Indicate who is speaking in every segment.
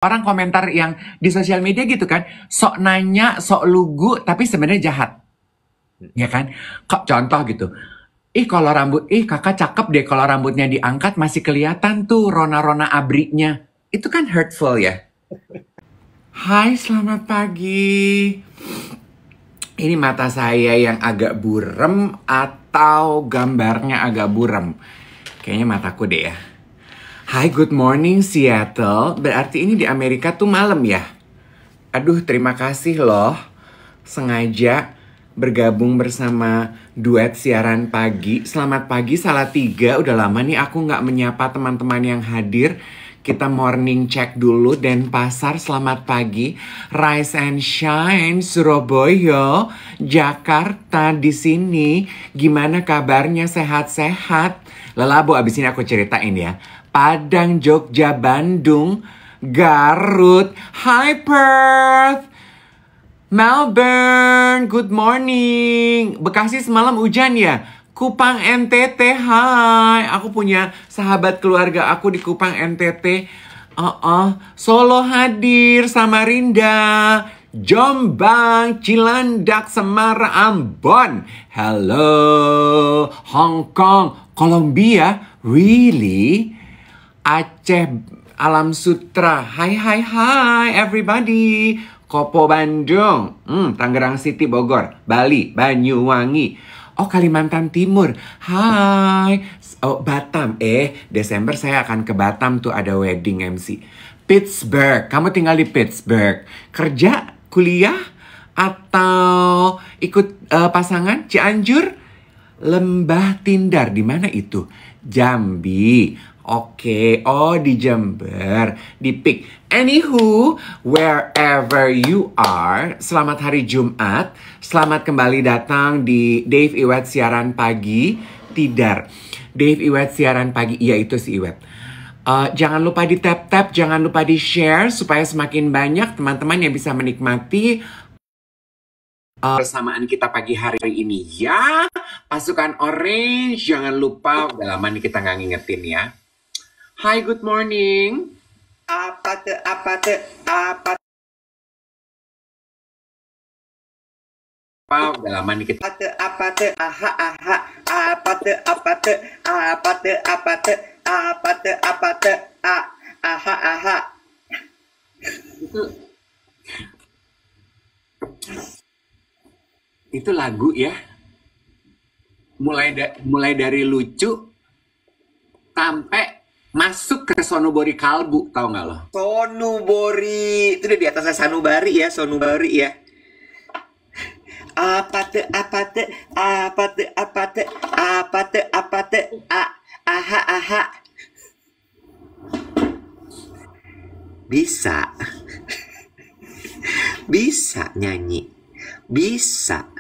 Speaker 1: orang komentar yang di sosial media gitu kan, sok nanya, sok lugu, tapi sebenarnya jahat. Ya kan? Kok contoh gitu. Kalau kakak cakep deh kalau rambutnya diangkat masih kelihatan tuh rona-rona abrinya. Itu kan hurtful ya. Hai, selamat pagi. Ini mata saya yang agak burem atau gambarnya agak burem? Kayaknya mataku deh ya. Hai, good morning Seattle. Berarti ini di Amerika tuh malam ya? Aduh, terima kasih loh. Sengaja bergabung bersama duet siaran pagi. Selamat pagi Salatiga. Udah lama nih aku nggak menyapa teman-teman yang hadir. Kita morning check dulu. Denpasar, selamat pagi. Rise and shine, Surabaya, Jakarta di sini. Gimana kabarnya? Sehat-sehat? Lelabo, abis ini aku ceritain ya. Padang, Jogja, Bandung, Garut. Hi Perth, Melbourne, good morning. Bekasi semalam hujan ya? Kupang NTT, hai. Aku punya sahabat keluarga aku di Kupang NTT. Solo hadir, Samarinda, Jombang, Cilandak, Semarang, Ambon. Hello, Hong Kong, Colombia, really? Aceh, Alam Sutra, hai everybody. Kopo Bandung, Tangerang City Bogor, Bali, Banyuwangi. Kalimantan Timur, hai. Batam, Desember saya akan ke Batam tuh ada wedding MC. Pittsburgh, kamu tinggal di Pittsburgh. Kerja, kuliah, atau ikut pasangan? Cianjur, Lembah Tindar, di mana itu? Jambi. Oke, di Jember, di Pik. Anywho, wherever you are, selamat hari Jumat. Selamat kembali datang di Dave Iwet Siaran Pagi. Tidar. Dave Iwet Siaran Pagi, iya itu si Iwet. Jangan lupa di tap-tap, jangan lupa di share, supaya semakin banyak teman-teman yang bisa menikmati bersamaan kita pagi hari ini ya. Pasukan Orange, jangan lupa, udah lama nih kita nggak ngingetin ya. Hi, good morning. Apa tuh? Udah lama nih kita. Apa tuh? Itu lagu ya. Mulai dari lucu sampai masuk ke Sonubori Kalbu, tau gak lo? Sonubori, itu udah di atasnya Sanubari ya, Sonubari ya. Apa tuh, Bisa. Bisa nyanyi. Bisa.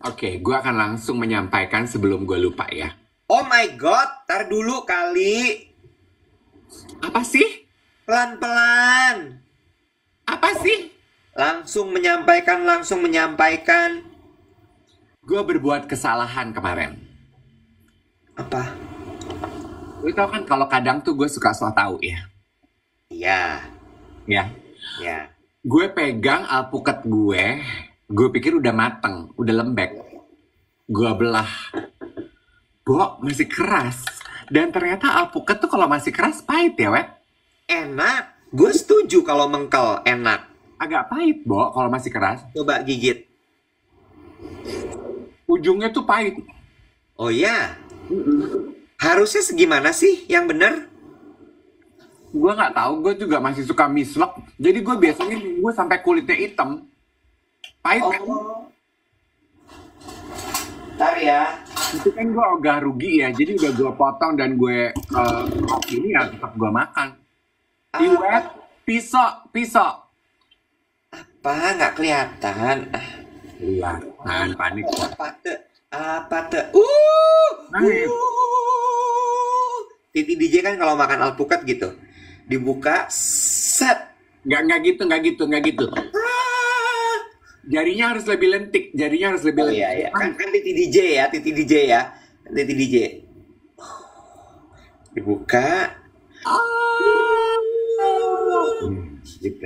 Speaker 1: Oke, gue akan langsung menyampaikan sebelum gue lupa ya. Oh my god, tar dulu kali. Apa sih? Pelan-pelan. Apa sih? Langsung menyampaikan. Gue berbuat kesalahan kemarin. Apa? Lu tau kan kalau kadang tuh gue suka so tau ya. Iya. Ya. Gue pegang alpukat gue pikir udah mateng, udah lembek. Gue belah. Masih keras. Dan ternyata alpukat tuh kalau masih keras pahit ya, Wet? Enak. Gue setuju kalau mengkel enak. Agak pahit, kalau masih keras. Coba gigit. Ujungnya tuh pahit. Oh ya? Harusnya segimana sih yang bener? Gue nggak tahu. Gue juga masih suka mislok. Jadi gue biasanya gue sampai kulitnya hitam. Pahit kan? Ntar ya. Itu kan gue agak rugi ya. Jadi udah gue potong dan gue ini ya tetap gue makan. Iwet, pisau. Apa? Nggak kelihatan. Kelihatan, panik. Apa tuh? Titi DJ kan kalau makan alpukat gitu. Dibuka, set. Nggak gitu. Jarinya harus lebih lentik. Oh iya. Kan Titi DJ ya. Dibuka. Gitu.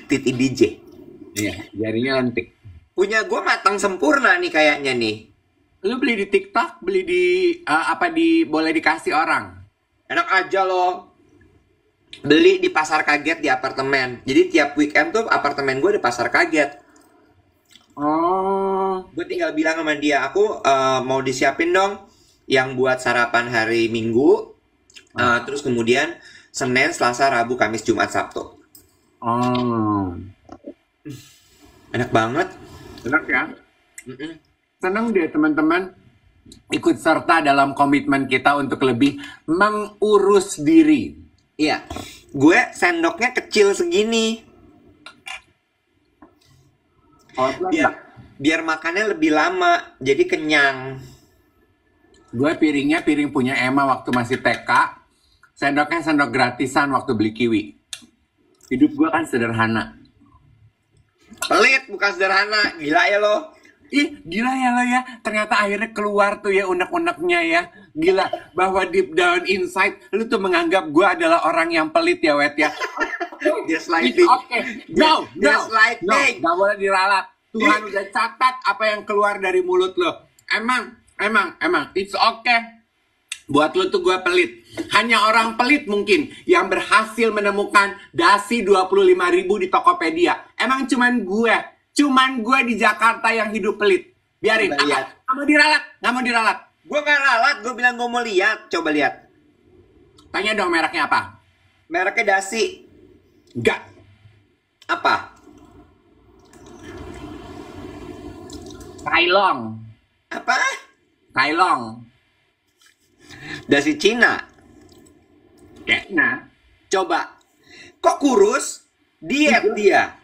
Speaker 2: Titi DJ.
Speaker 1: Iya, jarinya lentik.
Speaker 2: Punya gue matang sempurna nih kayaknya nih.
Speaker 1: Lu beli di TikTok, beli di boleh dikasih orang?
Speaker 2: Enak aja loh. Beli di pasar kaget di apartemen. Jadi tiap weekend tuh apartemen gue ada pasar kaget.
Speaker 1: Oh.
Speaker 2: Gue tinggal bilang sama dia, aku mau disiapin dong yang buat sarapan hari Minggu. Terus kemudian Senin, Selasa, Rabu, Kamis, Jumat, Sabtu.
Speaker 1: Oh.
Speaker 2: Enak banget.
Speaker 1: Enak ya? Senang deh teman-teman ikut serta dalam komitmen kita untuk lebih mengurus diri.
Speaker 2: Iya, gue sendoknya kecil segini. Biar makannya lebih lama, jadi kenyang.
Speaker 1: Gue piringnya piring punya Emma waktu masih TK. Sendoknya sendok gratisan waktu beli kiwi. Hidup gue kan sederhana.
Speaker 2: Pelit bukan sederhana, gila ya lo.
Speaker 1: Ih, gila ya lo ya. Ternyata akhirnya keluar tuh ya unek-uneknya ya. Gila, bahwa deep down inside lu tuh menganggap gue adalah orang yang pelit ya, Wet ya.
Speaker 2: Just lighting.
Speaker 1: Okay. No,
Speaker 2: Just lighting.
Speaker 1: Gak boleh diralat. Tuhan udah catat apa yang keluar dari mulut lo. Emang, it's okay. Buat lo tuh gue pelit. Hanya orang pelit mungkin yang berhasil menemukan dasi 25.000 di Tokopedia. Emang cuman gue di Jakarta yang hidup pelit. Biarin. Nggak mau diralat.
Speaker 2: Gue gak ralat, gue bilang gue mau lihat. Coba lihat.
Speaker 1: Tanya dong mereknya apa?
Speaker 2: Mereknya dasi.
Speaker 1: Enggak.
Speaker 2: Apa?
Speaker 1: Kailong.
Speaker 2: Apa?
Speaker 1: Kailong.
Speaker 2: Dasi Cina.
Speaker 1: Kayaknya.
Speaker 2: Coba. Kok kurus? Diet dia.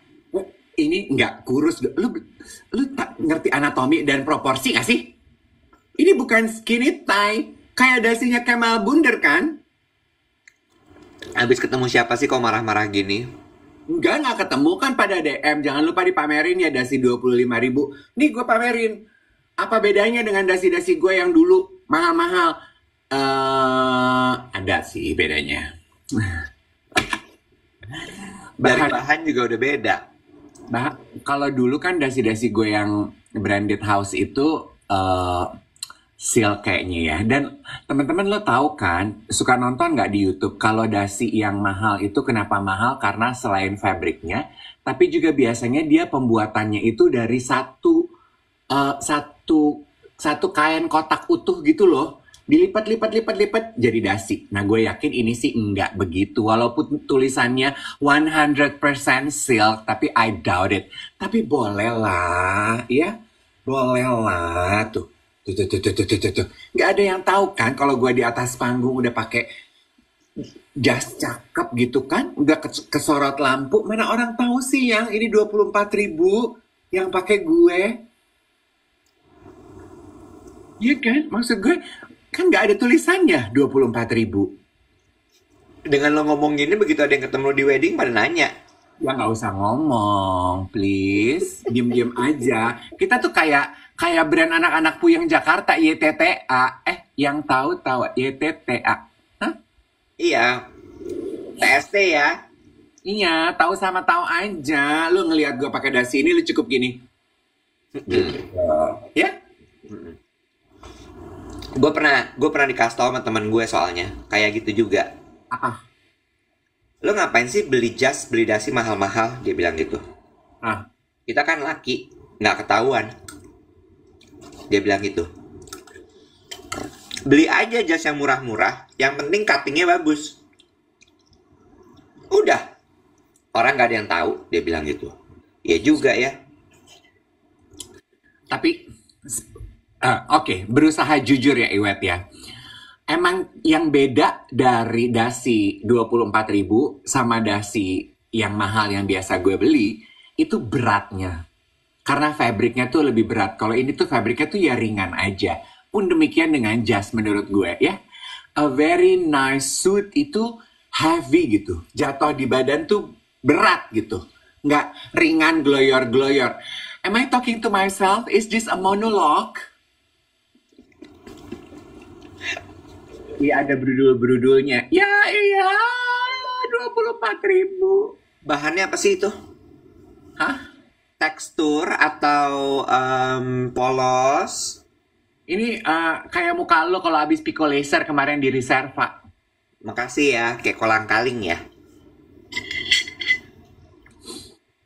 Speaker 1: Ini enggak kurus. Lu tak ngerti anatomi dan proporsi gak sih? Ini bukan skinny tie. Kayak dasinya Kemal Bunder kan?
Speaker 2: Habis ketemu siapa sih kok marah-marah gini?
Speaker 1: Enggak ketemu kan pada DM. Jangan lupa dipamerin ya dasi 25.000. Nih gue pamerin. Apa bedanya dengan dasi-dasi gue yang dulu mahal-mahal? Ada sih bedanya.
Speaker 2: Dari bahan juga udah beda.
Speaker 1: Kalau dulu kan dasi-dasi gue yang branded house itu silk kayaknya ya. Dan teman-teman lo tahu kan, suka nonton nggak di YouTube kalau dasi yang mahal itu kenapa mahal? Karena selain fabriknya, tapi juga biasanya dia pembuatannya itu dari satu kain kotak utuh gitu loh. Dilipat jadi dasi. Nah gue yakin ini sih enggak begitu. Walaupun tulisannya 100% silk, tapi I doubt it. Tapi boleh lah, ya. Boleh lah, tuh. Nggak ada yang tahu kan kalau gue di atas panggung udah pakai jas cakep gitu kan. Udah kesorot lampu. Mana orang tahu sih yang ini 24.000 yang pakai gue. Iya kan? Maksud gue kan nggak ada tulisannya 24.000.
Speaker 2: Dengan lo ngomong gini, begitu ada yang ketemu di wedding pada nanya.
Speaker 1: Ya nggak usah ngomong, please. Diem-diem aja. Kita tuh kayak brand anak-anak puyeng Jakarta, YTTA. Yang tahu YTTA. Hah?
Speaker 2: Iya. TST ya.
Speaker 1: Iya, tahu sama tahu aja. Lu ngelihat gue pakai dasi ini, lu cukup gini. Ya?
Speaker 2: Gue pernah dikasih tau sama temen gue soalnya kayak gitu juga.
Speaker 1: Apa?
Speaker 2: Lo ngapain sih beli dasi mahal-mahal? Dia bilang gitu. Kita kan laki, nggak ketahuan. Dia bilang gitu. Beli aja jas yang murah-murah, yang penting cuttingnya bagus. Udah, orang nggak ada yang tahu. Dia bilang gitu. Ya juga ya.
Speaker 1: Tapi Oke, berusaha jujur ya Iwet ya. Emang yang beda dari dasi 24.000 sama dasi yang mahal yang biasa gue beli, itu beratnya. Karena fabriknya tuh lebih berat. Kalau ini tuh fabriknya tuh ya ringan aja. Pun demikian dengan jas menurut gue ya. A very nice suit itu heavy gitu. Jatuh di badan tuh berat gitu. Nggak ringan gloyor-gloyor. Am I talking to myself? Is this a monologue? Iya ada brudul-brudulnya. Ya iya, 24.000.
Speaker 2: Bahannya apa sih itu?
Speaker 1: Hah?
Speaker 2: Tekstur atau polos?
Speaker 1: Ini kayak muka lo kalau habis Pico Laser kemarin di Reserva.
Speaker 2: Makasih ya, kayak kolang-kaling ya.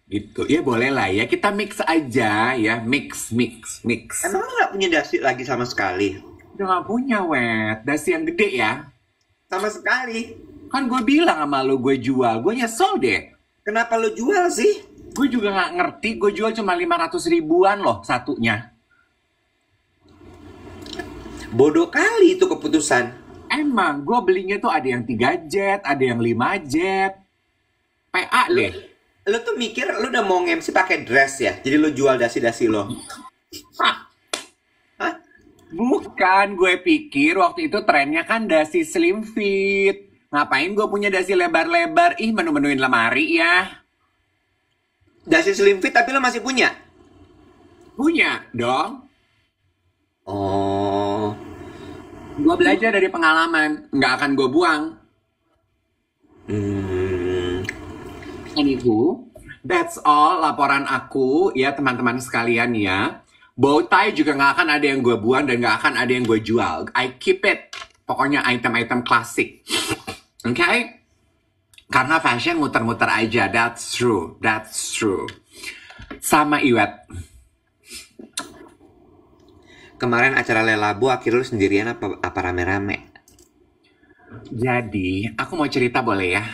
Speaker 1: Gitu. Ya boleh lah ya. Kita mix aja ya. Mix.
Speaker 2: Emang lu nggak punya dasi lagi sama sekali?
Speaker 1: Udah gak punya, Wet. Dasi yang gede ya.
Speaker 2: Sama sekali.
Speaker 1: Kan gue bilang sama lo gue jual. Gue nyesel deh.
Speaker 2: Kenapa lu jual sih?
Speaker 1: Gue juga gak ngerti. Gue jual cuma 500 ribuan loh satunya.
Speaker 2: Bodoh kali itu keputusan.
Speaker 1: Emang, gue belinya tuh ada yang 3 jet, ada yang 5 jet. PA deh.
Speaker 2: Lu tuh mikir lu udah mau nge-MC pakai dress ya? Jadi lu jual dasi-dasi lo.
Speaker 1: Hah?
Speaker 2: Hah?
Speaker 1: Bukan, gue pikir waktu itu trennya kan dasi slim fit. Ngapain gue punya dasi lebar-lebar? Ih, menu-menuin lemari ya.
Speaker 2: Dasi slim fit tapi lu masih punya?
Speaker 1: Punya dong.
Speaker 2: Oh.
Speaker 1: Gue belajar dari pengalaman. Nggak akan gue buang. Anywho, that's all laporan aku ya teman-teman sekalian ya. Bow tie juga nggak akan ada yang gue buang dan nggak akan ada yang gue jual. I keep it. Pokoknya item-item klasik. Okay? Karena fashion muter-muter aja. That's true. Sama Iwet.
Speaker 2: Kemarin acara Lelabu akhirnya lu sendirian apa rame-rame?
Speaker 1: Jadi, aku mau cerita boleh ya?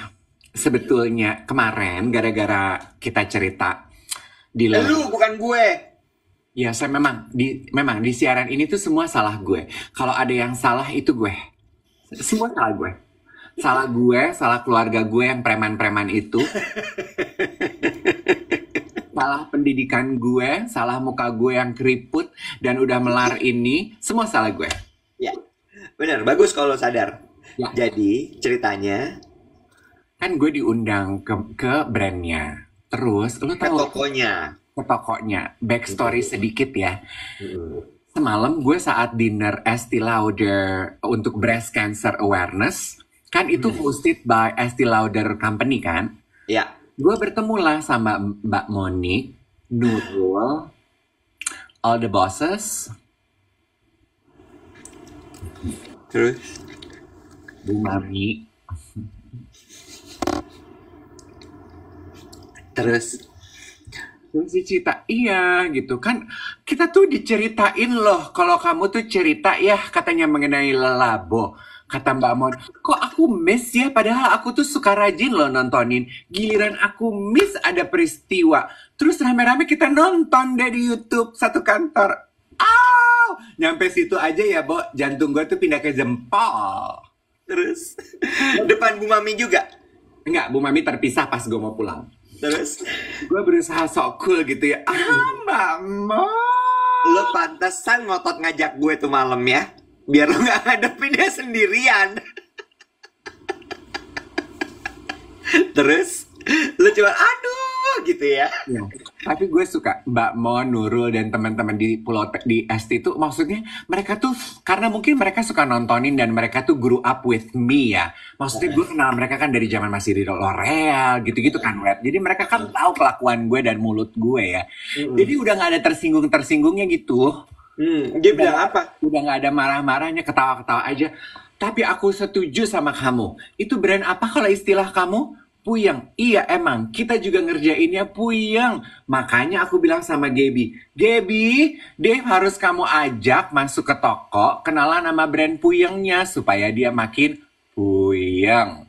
Speaker 1: Sebetulnya kemarin gara-gara kita cerita di
Speaker 2: Lu bukan gue.
Speaker 1: Ya, saya memang di siaran ini tuh semua salah gue. Kalau ada yang salah itu gue. Semua salah gue. Salah gue, salah keluarga gue yang preman-preman itu. Salah pendidikan gue, salah muka gue yang keriput dan udah melar ini, semua salah gue.
Speaker 2: Ya, benar. Bagus kalau sadar.
Speaker 1: Ya.
Speaker 2: Jadi ceritanya
Speaker 1: Kan gue diundang ke brandnya. Terus, lu
Speaker 2: ke
Speaker 1: tahu
Speaker 2: tokonya.
Speaker 1: ke tokonya. Backstory sedikit ya. Semalam gue saat dinner Estee Lauder untuk breast cancer awareness, kan itu hosted by Estee Lauder Company kan?
Speaker 2: Ya.
Speaker 1: Gue bertemulah sama Mbak Monique, Nurul, all the bosses,
Speaker 2: Terus
Speaker 1: Bu Mami.
Speaker 2: Terus
Speaker 1: Si Cita, iya gitu kan. Kita tuh diceritain loh, kalau kamu tuh cerita ya katanya mengenai Lelabo. Kata Mbak Mon, kok aku miss ya? Padahal aku tuh suka rajin loh nontonin. Giliran aku miss ada peristiwa. Terus rame-rame kita nonton deh di YouTube satu kantor. Nyampe situ aja ya, Bo. Jantung gue tuh pindah ke jempol.
Speaker 2: Terus depan Bu Mami juga.
Speaker 1: Enggak, Bu Mami terpisah pas gue mau pulang.
Speaker 2: Terus
Speaker 1: Gue berusaha sok cool gitu ya. Mbak Mon.
Speaker 2: lo pantesan ngotot ngajak gue tuh malam ya. Biar lo gak ngadepin dia sendirian. Terus lo cuma aduh gitu ya.
Speaker 1: Ya, tapi gue suka Mbak Mon, Nurul, dan teman-teman di di ST itu maksudnya mereka tuh karena mungkin mereka suka nontonin dan mereka tuh grew up with me ya. Maksudnya gue kenal mereka kan dari zaman masih di L'Oreal gitu-gitu kan, Wet. Jadi mereka kan tahu kelakuan gue dan mulut gue ya. Jadi udah gak ada tersinggung-tersinggungnya gitu.
Speaker 2: Dia bilang apa?
Speaker 1: Udah gak ada marah-marahnya, ketawa-ketawa aja. Tapi aku setuju sama kamu. Itu brand apa kalau istilah kamu? Puyeng. Iya emang, kita juga ngerjainnya puyeng. Makanya aku bilang sama Gaby, Dave harus kamu ajak masuk ke toko, kenalan sama brand puyengnya, supaya dia makin puyeng.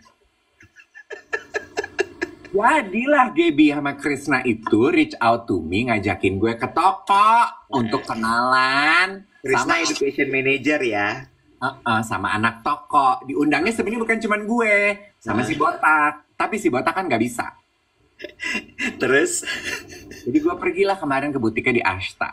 Speaker 1: Jadilah Gaby sama Krishna itu reach out to me, ngajakin gue ke toko untuk kenalan.
Speaker 2: Krishna Education Manager ya.
Speaker 1: Sama anak toko. Diundangnya sebenarnya bukan cuma gue, sama si Botak. Tapi si Botak kan nggak bisa.
Speaker 2: Terus?
Speaker 1: Jadi gue pergilah kemarin ke butiknya di Ashta.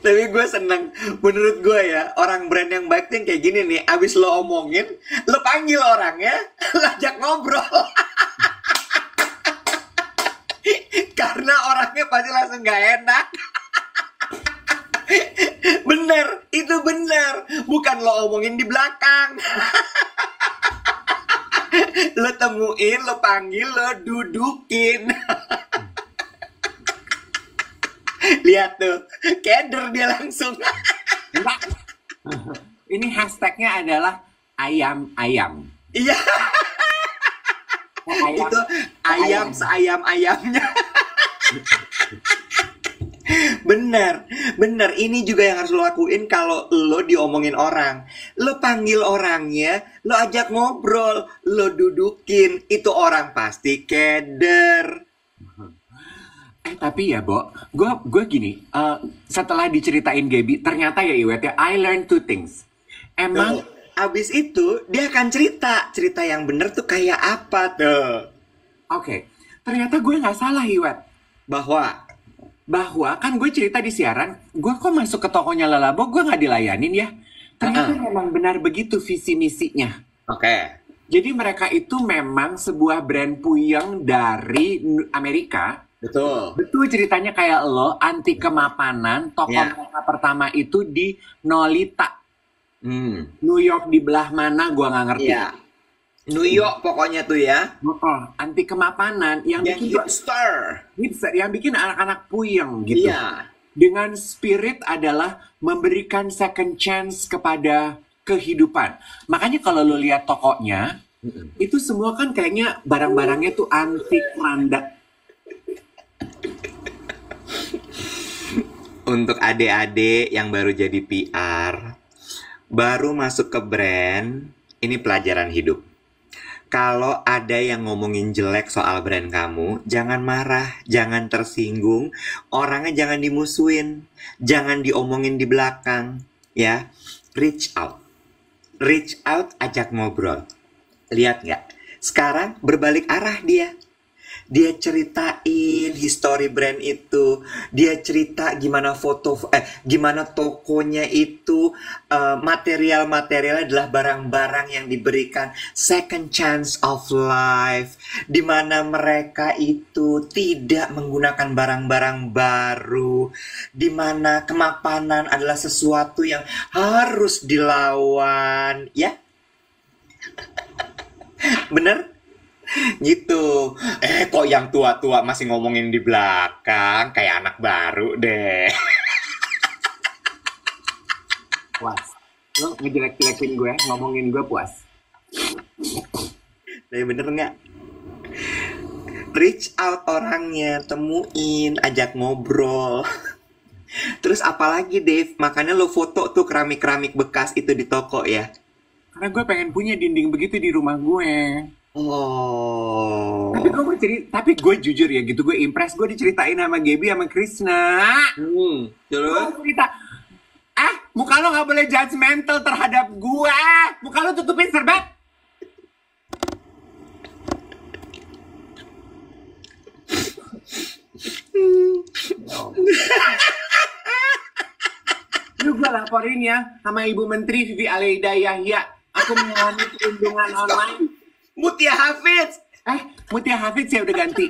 Speaker 2: Tapi gue seneng. Menurut gue ya, orang brand yang baik tuh yang kayak gini nih. Abis lo omongin, lo panggil orangnya, lo ajak ngobrol. Karena orangnya pasti langsung gak enak. Bener, itu bener. Bukan lo omongin di belakang. Lo temuin, lo panggil, lo dudukin. Lihat tuh, keder dia langsung.
Speaker 1: Enggak. Ini hashtagnya adalah ayam-ayam.
Speaker 2: Iya,
Speaker 1: Ayam.
Speaker 2: itu ayam seayam-ayamnya. Bener, bener. Ini juga yang harus lo lakuin kalau lo diomongin orang. Lo panggil orangnya, lo ajak ngobrol, lo dudukin. Itu orang pasti keder.
Speaker 1: Tapi ya, Bo, gue gini, setelah diceritain Gaby, ternyata ya Iwet ya, I learned two things. Emang,
Speaker 2: Abis itu dia akan cerita yang bener tuh kayak apa tuh?
Speaker 1: oke, ternyata gue nggak salah Iwet.
Speaker 2: Bahwa
Speaker 1: Kan gue cerita di siaran, gue kok masuk ke tokonya Lalabo, gue nggak dilayanin ya. Ternyata memang benar begitu visi misinya.
Speaker 2: Oke.
Speaker 1: Jadi mereka itu memang sebuah brand puyeng dari Amerika.
Speaker 2: Betul.
Speaker 1: Betul ceritanya kayak lo, anti kemapanan, toko
Speaker 2: Ya.
Speaker 1: mereka pertama itu di Nolita. New York di belah mana gue nggak ngerti.
Speaker 2: Iya. New York pokoknya tuh ya.
Speaker 1: Anti kemapanan yang
Speaker 2: Yang
Speaker 1: bikin
Speaker 2: hipster.
Speaker 1: yang bikin anak-anak puyeng gitu.
Speaker 2: Iya.
Speaker 1: Dengan spirit adalah memberikan second chance kepada kehidupan. Makanya kalau lo lihat tokonya, itu semua kan kayaknya barang-barangnya tuh antik, randa.
Speaker 2: Untuk adik-adik yang baru jadi PR, baru masuk ke brand, ini pelajaran hidup. Kalau ada yang ngomongin jelek soal brand kamu, jangan marah, jangan tersinggung, orangnya jangan dimusuhin, jangan diomongin di belakang, ya. Reach out. Reach out, ajak ngobrol. Lihat nggak? Sekarang berbalik arah dia. Dia ceritain history brand itu, dia cerita gimana tokonya itu, material-materialnya adalah barang-barang yang diberikan second chance of life, di mana mereka itu tidak menggunakan barang-barang baru, di mana kemapanan adalah sesuatu yang harus dilawan, ya. Bener? Gitu. Kok yang tua-tua masih ngomongin di belakang kayak anak baru deh.
Speaker 1: Puas. Lo ngejelek-jelekin gue, ngomongin gue puas.
Speaker 2: Tapi bener nggak? Reach out orangnya, temuin, ajak ngobrol. Terus apalagi Dave, makanya lo foto tuh keramik-keramik bekas itu di toko ya.
Speaker 1: Karena gue pengen punya dinding begitu di rumah gue.
Speaker 2: Oh.
Speaker 1: Tapi gue jujur ya gitu, gue impress, gue diceritain sama Gaby sama Krishna.
Speaker 2: Terus?
Speaker 1: Gue cerita, muka lo gak boleh judgmental terhadap gue. Muka lo tutupin serbet. Lu gue laporin ya sama Ibu Menteri Vivi Aleida Yahya. Aku mengalami perundungan online.
Speaker 2: Mutia Hafiz.
Speaker 1: Mutia Hafiz ya udah ganti.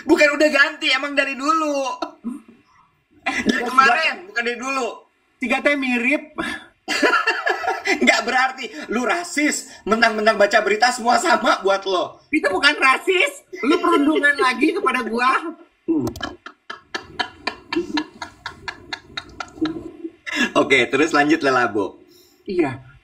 Speaker 2: Bukan udah ganti, emang dari dulu. Dari kemarin, bukan dari dulu.
Speaker 1: 3T mirip.
Speaker 2: Nggak berarti lu rasis. Mentang-mentang baca berita semua sama buat lo.
Speaker 1: Itu bukan rasis. Lu perundungan lagi kepada gua.
Speaker 2: Oke, terus lanjut Lelabo.
Speaker 1: Iya.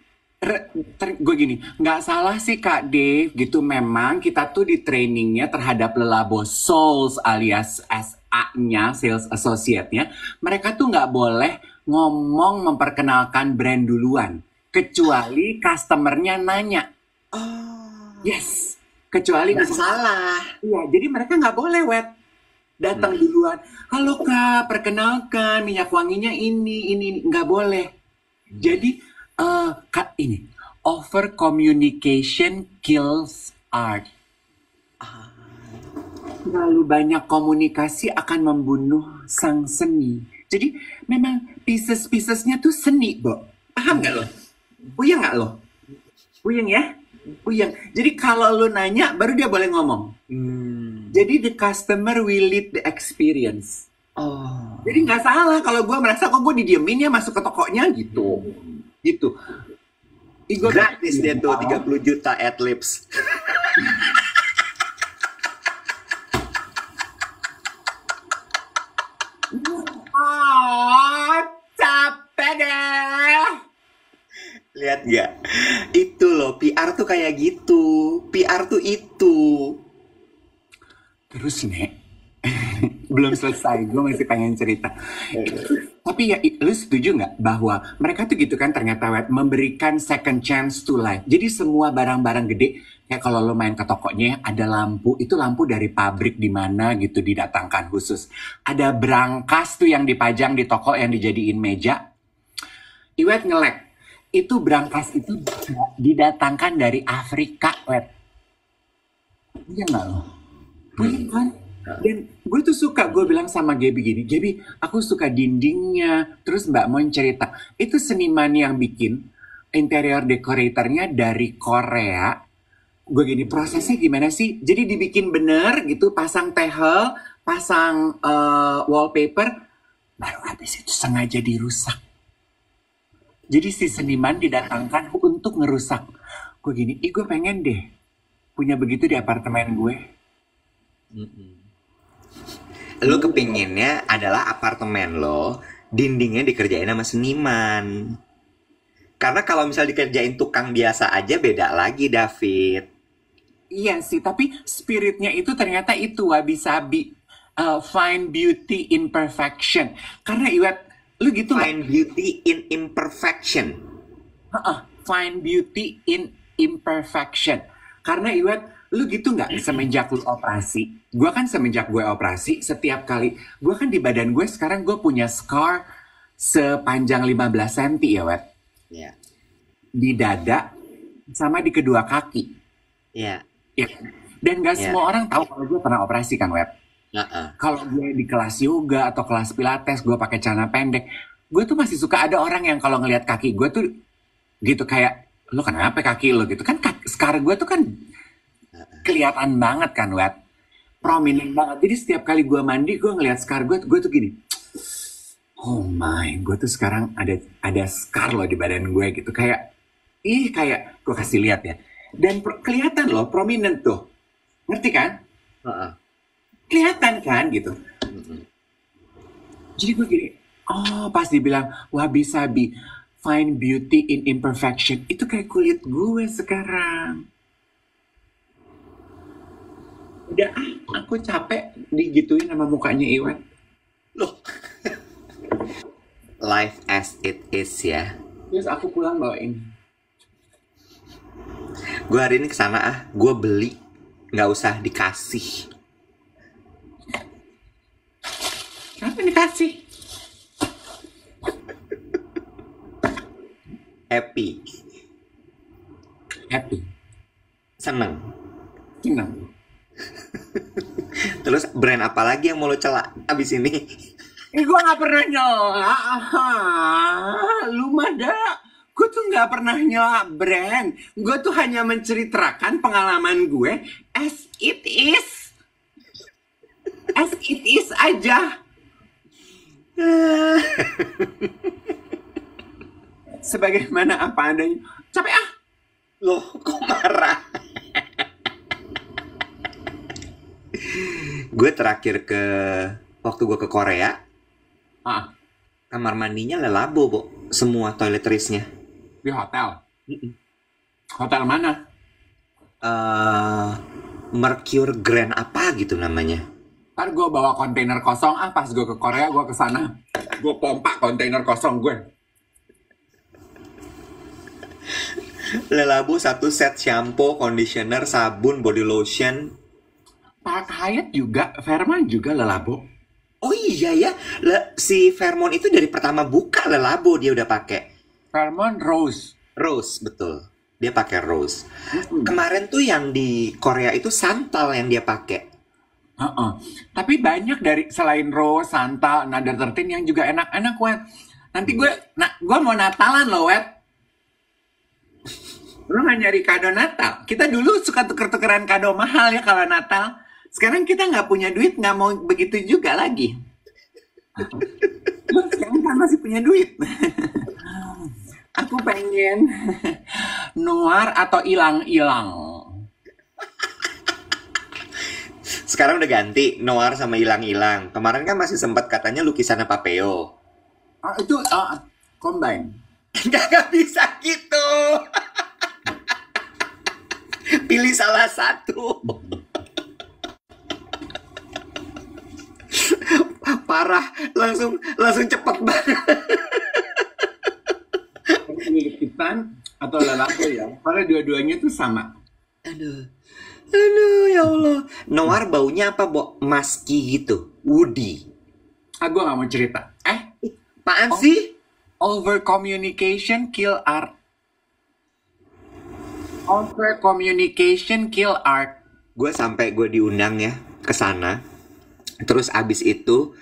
Speaker 1: Gue gini, nggak salah sih Kak Dave gitu, memang kita tuh di trainingnya terhadap Lelabo Souls alias SA-nya, Sales Associate-nya, mereka tuh nggak boleh ngomong memperkenalkan brand duluan, kecuali customer-nya nanya. Yes, kecuali
Speaker 2: Nggak salah.
Speaker 1: Iya, jadi mereka nggak boleh datang duluan. Halo Kak, perkenalkan minyak wanginya ini nggak boleh. Jadi Kak, ini over communication kills art. Terlalu banyak komunikasi akan membunuh sang seni. Jadi memang pieces-piecesnya tuh seni, Bo. Paham nggak lo? Puyeng nggak lo? Puyeng ya? Puyeng. Jadi kalau lo nanya, baru dia boleh ngomong. Jadi the customer will lead the experience.
Speaker 3: Jadi nggak salah kalau gue merasa kok gue didiemin ya masuk ke tokonya gitu. Gitu. Ih, gue
Speaker 2: Gratis dia tuh 30 juta adlibs.
Speaker 3: capek deh.
Speaker 2: Lihat gak? Itu loh, PR tuh kayak gitu. PR tuh itu.
Speaker 3: Terus Nek, belum selesai, gue masih pengen cerita. Tapi ya, lu setuju nggak bahwa mereka tuh gitu kan ternyata Wet, memberikan second chance to life. Jadi semua barang-barang gede, kayak kalau lo main ke tokonya ada lampu, itu lampu dari pabrik di mana gitu didatangkan khusus. Ada brankas tuh yang dipajang di toko yang dijadiin meja. Iwet ngelek, itu brankas itu didatangkan dari Afrika, Wet. Iya nggak lo? Punya kan? Dan gue tuh suka, gue bilang sama Gaby gini, Gaby, aku suka dindingnya. Terus Mbak Mon cerita, itu seniman yang bikin interior decoratornya dari Korea. Gue gini, prosesnya gimana sih? Jadi dibikin bener gitu, pasang tehel, pasang wallpaper, baru habis itu sengaja dirusak. Jadi si seniman didatangkan untuk ngerusak. Gue gini, gue pengen deh punya begitu di apartemen gue.
Speaker 2: Lu kepinginnya adalah apartemen lo, dindingnya dikerjain sama seniman. Karena kalau misal dikerjain tukang biasa aja beda lagi, David.
Speaker 3: Iya sih, tapi spiritnya itu ternyata itu wabi-sabi. Find beauty in perfection. Karena Iwet, lu gitu nggak?
Speaker 2: Find beauty in imperfection.
Speaker 3: Find beauty in imperfection. Karena Iwet, lu gitu nggak semenjak lu operasi? Gue kan semenjak gue operasi, setiap kali, gue kan di badan gue sekarang gue punya scar sepanjang 15 cm ya, Wet.
Speaker 2: Iya.
Speaker 3: Di dada, sama di kedua kaki.
Speaker 2: Iya.
Speaker 3: Ya. Dan gak
Speaker 2: Iya.
Speaker 3: semua orang tahu kalau gue pernah operasi kan, Wet. Kalau gue di kelas yoga atau kelas pilates, gue pakai celana pendek, gue tuh masih suka ada orang yang kalau ngelihat kaki gue tuh gitu kayak, lo kenapa kaki lo gitu kan? Scar gue tuh kan kelihatan banget kan, Wet, prominent banget. Jadi setiap kali gue mandi, gue ngelihat scar gue tuh gini, oh my, gue tuh sekarang ada scar loh di badan gue gitu, kayak kayak gue kasih lihat ya, dan kelihatan loh, prominent tuh, ngerti kan? Kelihatan kan gitu. Jadi gue gini, oh pas dibilang wabi-sabi, find beauty in imperfection, itu kayak kulit gue sekarang. Udah aku capek digituin sama mukanya Iwan.
Speaker 2: Loh. Life as it is ya.
Speaker 3: Terus aku pulang bawain.
Speaker 2: Gue hari ini kesana gue beli, nggak usah dikasih.
Speaker 3: Kenapa dikasih?
Speaker 2: Happy. Seneng. Terus brand apa lagi yang mau lo celak abis ini?
Speaker 3: Gue gak pernah nyela. Lu mah dah. Gue tuh gak pernah nyela brand. Gue tuh hanya menceritakan pengalaman gue as it is. As it is aja. Sebagaimana apa adanya. Capek
Speaker 2: Loh, kok marah? Gue terakhir waktu gue ke Korea, kamar mandinya lelabo, Bo. Semua toiletries-nya.
Speaker 3: Di hotel? Hotel mana?
Speaker 2: Mercure Grand apa gitu namanya.
Speaker 3: Ntar gue bawa kontainer kosong, pas gue ke Korea gue kesana. Gue pompa kontainer kosong gue.
Speaker 2: Lelabo 1 set shampoo, conditioner, sabun, body lotion.
Speaker 3: Park Hyatt juga, Fairmont juga lelabo.
Speaker 2: Oh iya ya, si Fairmont itu dari pertama buka lelabo dia udah pakai.
Speaker 3: Fairmont Rose.
Speaker 2: Rose, betul. Dia pakai Rose. Kemarin tuh yang di Korea itu Santal yang dia pakai.
Speaker 3: Tapi banyak dari selain Rose, Santal, Another 13 yang juga enak-enak, Wet. Nanti gue mau Natalan loh, Wet. Lu nggak nyari kado Natal? Kita dulu suka tuker-tukeran kado mahal ya kalau Natal. Sekarang kita nggak punya duit, nggak mau begitu juga lagi. Lu sekarang kan masih punya duit. Aku pengen noir atau ilang-ilang.
Speaker 2: Sekarang udah ganti noir sama hilang-hilang. Kemarin kan masih sempat katanya lukisan Papeo.
Speaker 3: Itu combine.
Speaker 2: Nggak bisa gitu. Pilih salah satu. Parah, langsung cepet banget.
Speaker 3: Lukisan atau lelaki ya. Karena dua-duanya tuh sama.
Speaker 2: Aduh, ya Allah. Noir baunya apa, Bo? Musky gitu. Woody.
Speaker 3: Gue gak mau cerita.
Speaker 2: Apaan sih?
Speaker 3: Over communication kill art. Over communication kill art.
Speaker 2: Gue sampai gue diundang ya ke sana. Terus abis itu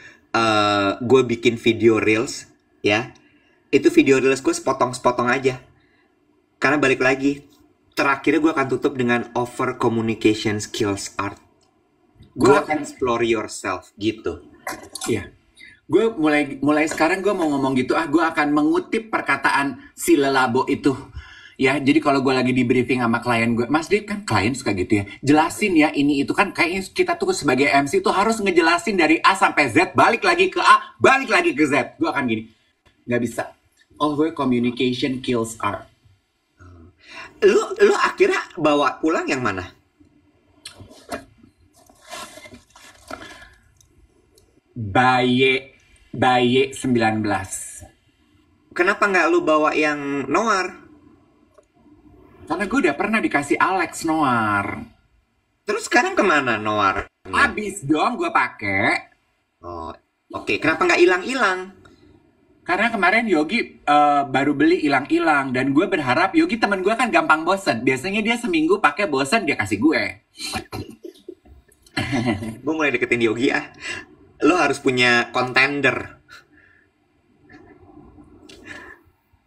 Speaker 2: gue bikin video reels ya. Itu video reels gue sepotong-sepotong aja. Karena balik lagi, terakhirnya gue akan tutup dengan over communication skills art. Gue akan explore yourself gitu.
Speaker 3: Iya. Gue mulai sekarang gue mau ngomong gitu. Gue akan mengutip perkataan si Lelabo itu. Ya, jadi kalau gue lagi di briefing sama klien gue, Mas Dik kan klien suka gitu ya, jelasin ya ini itu kan kayaknya kita tuh sebagai MC tuh harus ngejelasin dari A sampai Z, balik lagi ke A, balik lagi ke Z. Gue akan gini, nggak bisa. Over communication kills art.
Speaker 2: Lu akhirnya bawa pulang yang mana?
Speaker 3: Baye 19.
Speaker 2: Kenapa nggak lu bawa yang noir?
Speaker 3: Karena gue udah pernah dikasih Alex noir.
Speaker 2: Terus sekarang kemana noir?
Speaker 3: Abis dong gue pakai.
Speaker 2: Oh, oke. Kenapa nggak hilang-hilang?
Speaker 3: Karena kemarin Yogi baru beli ilang-ilang dan gue berharap Yogi temen gue kan gampang bosen. Biasanya dia seminggu pakai bosen dia kasih gue.
Speaker 2: Gue mulai deketin Yogi ah. Lo harus punya contender.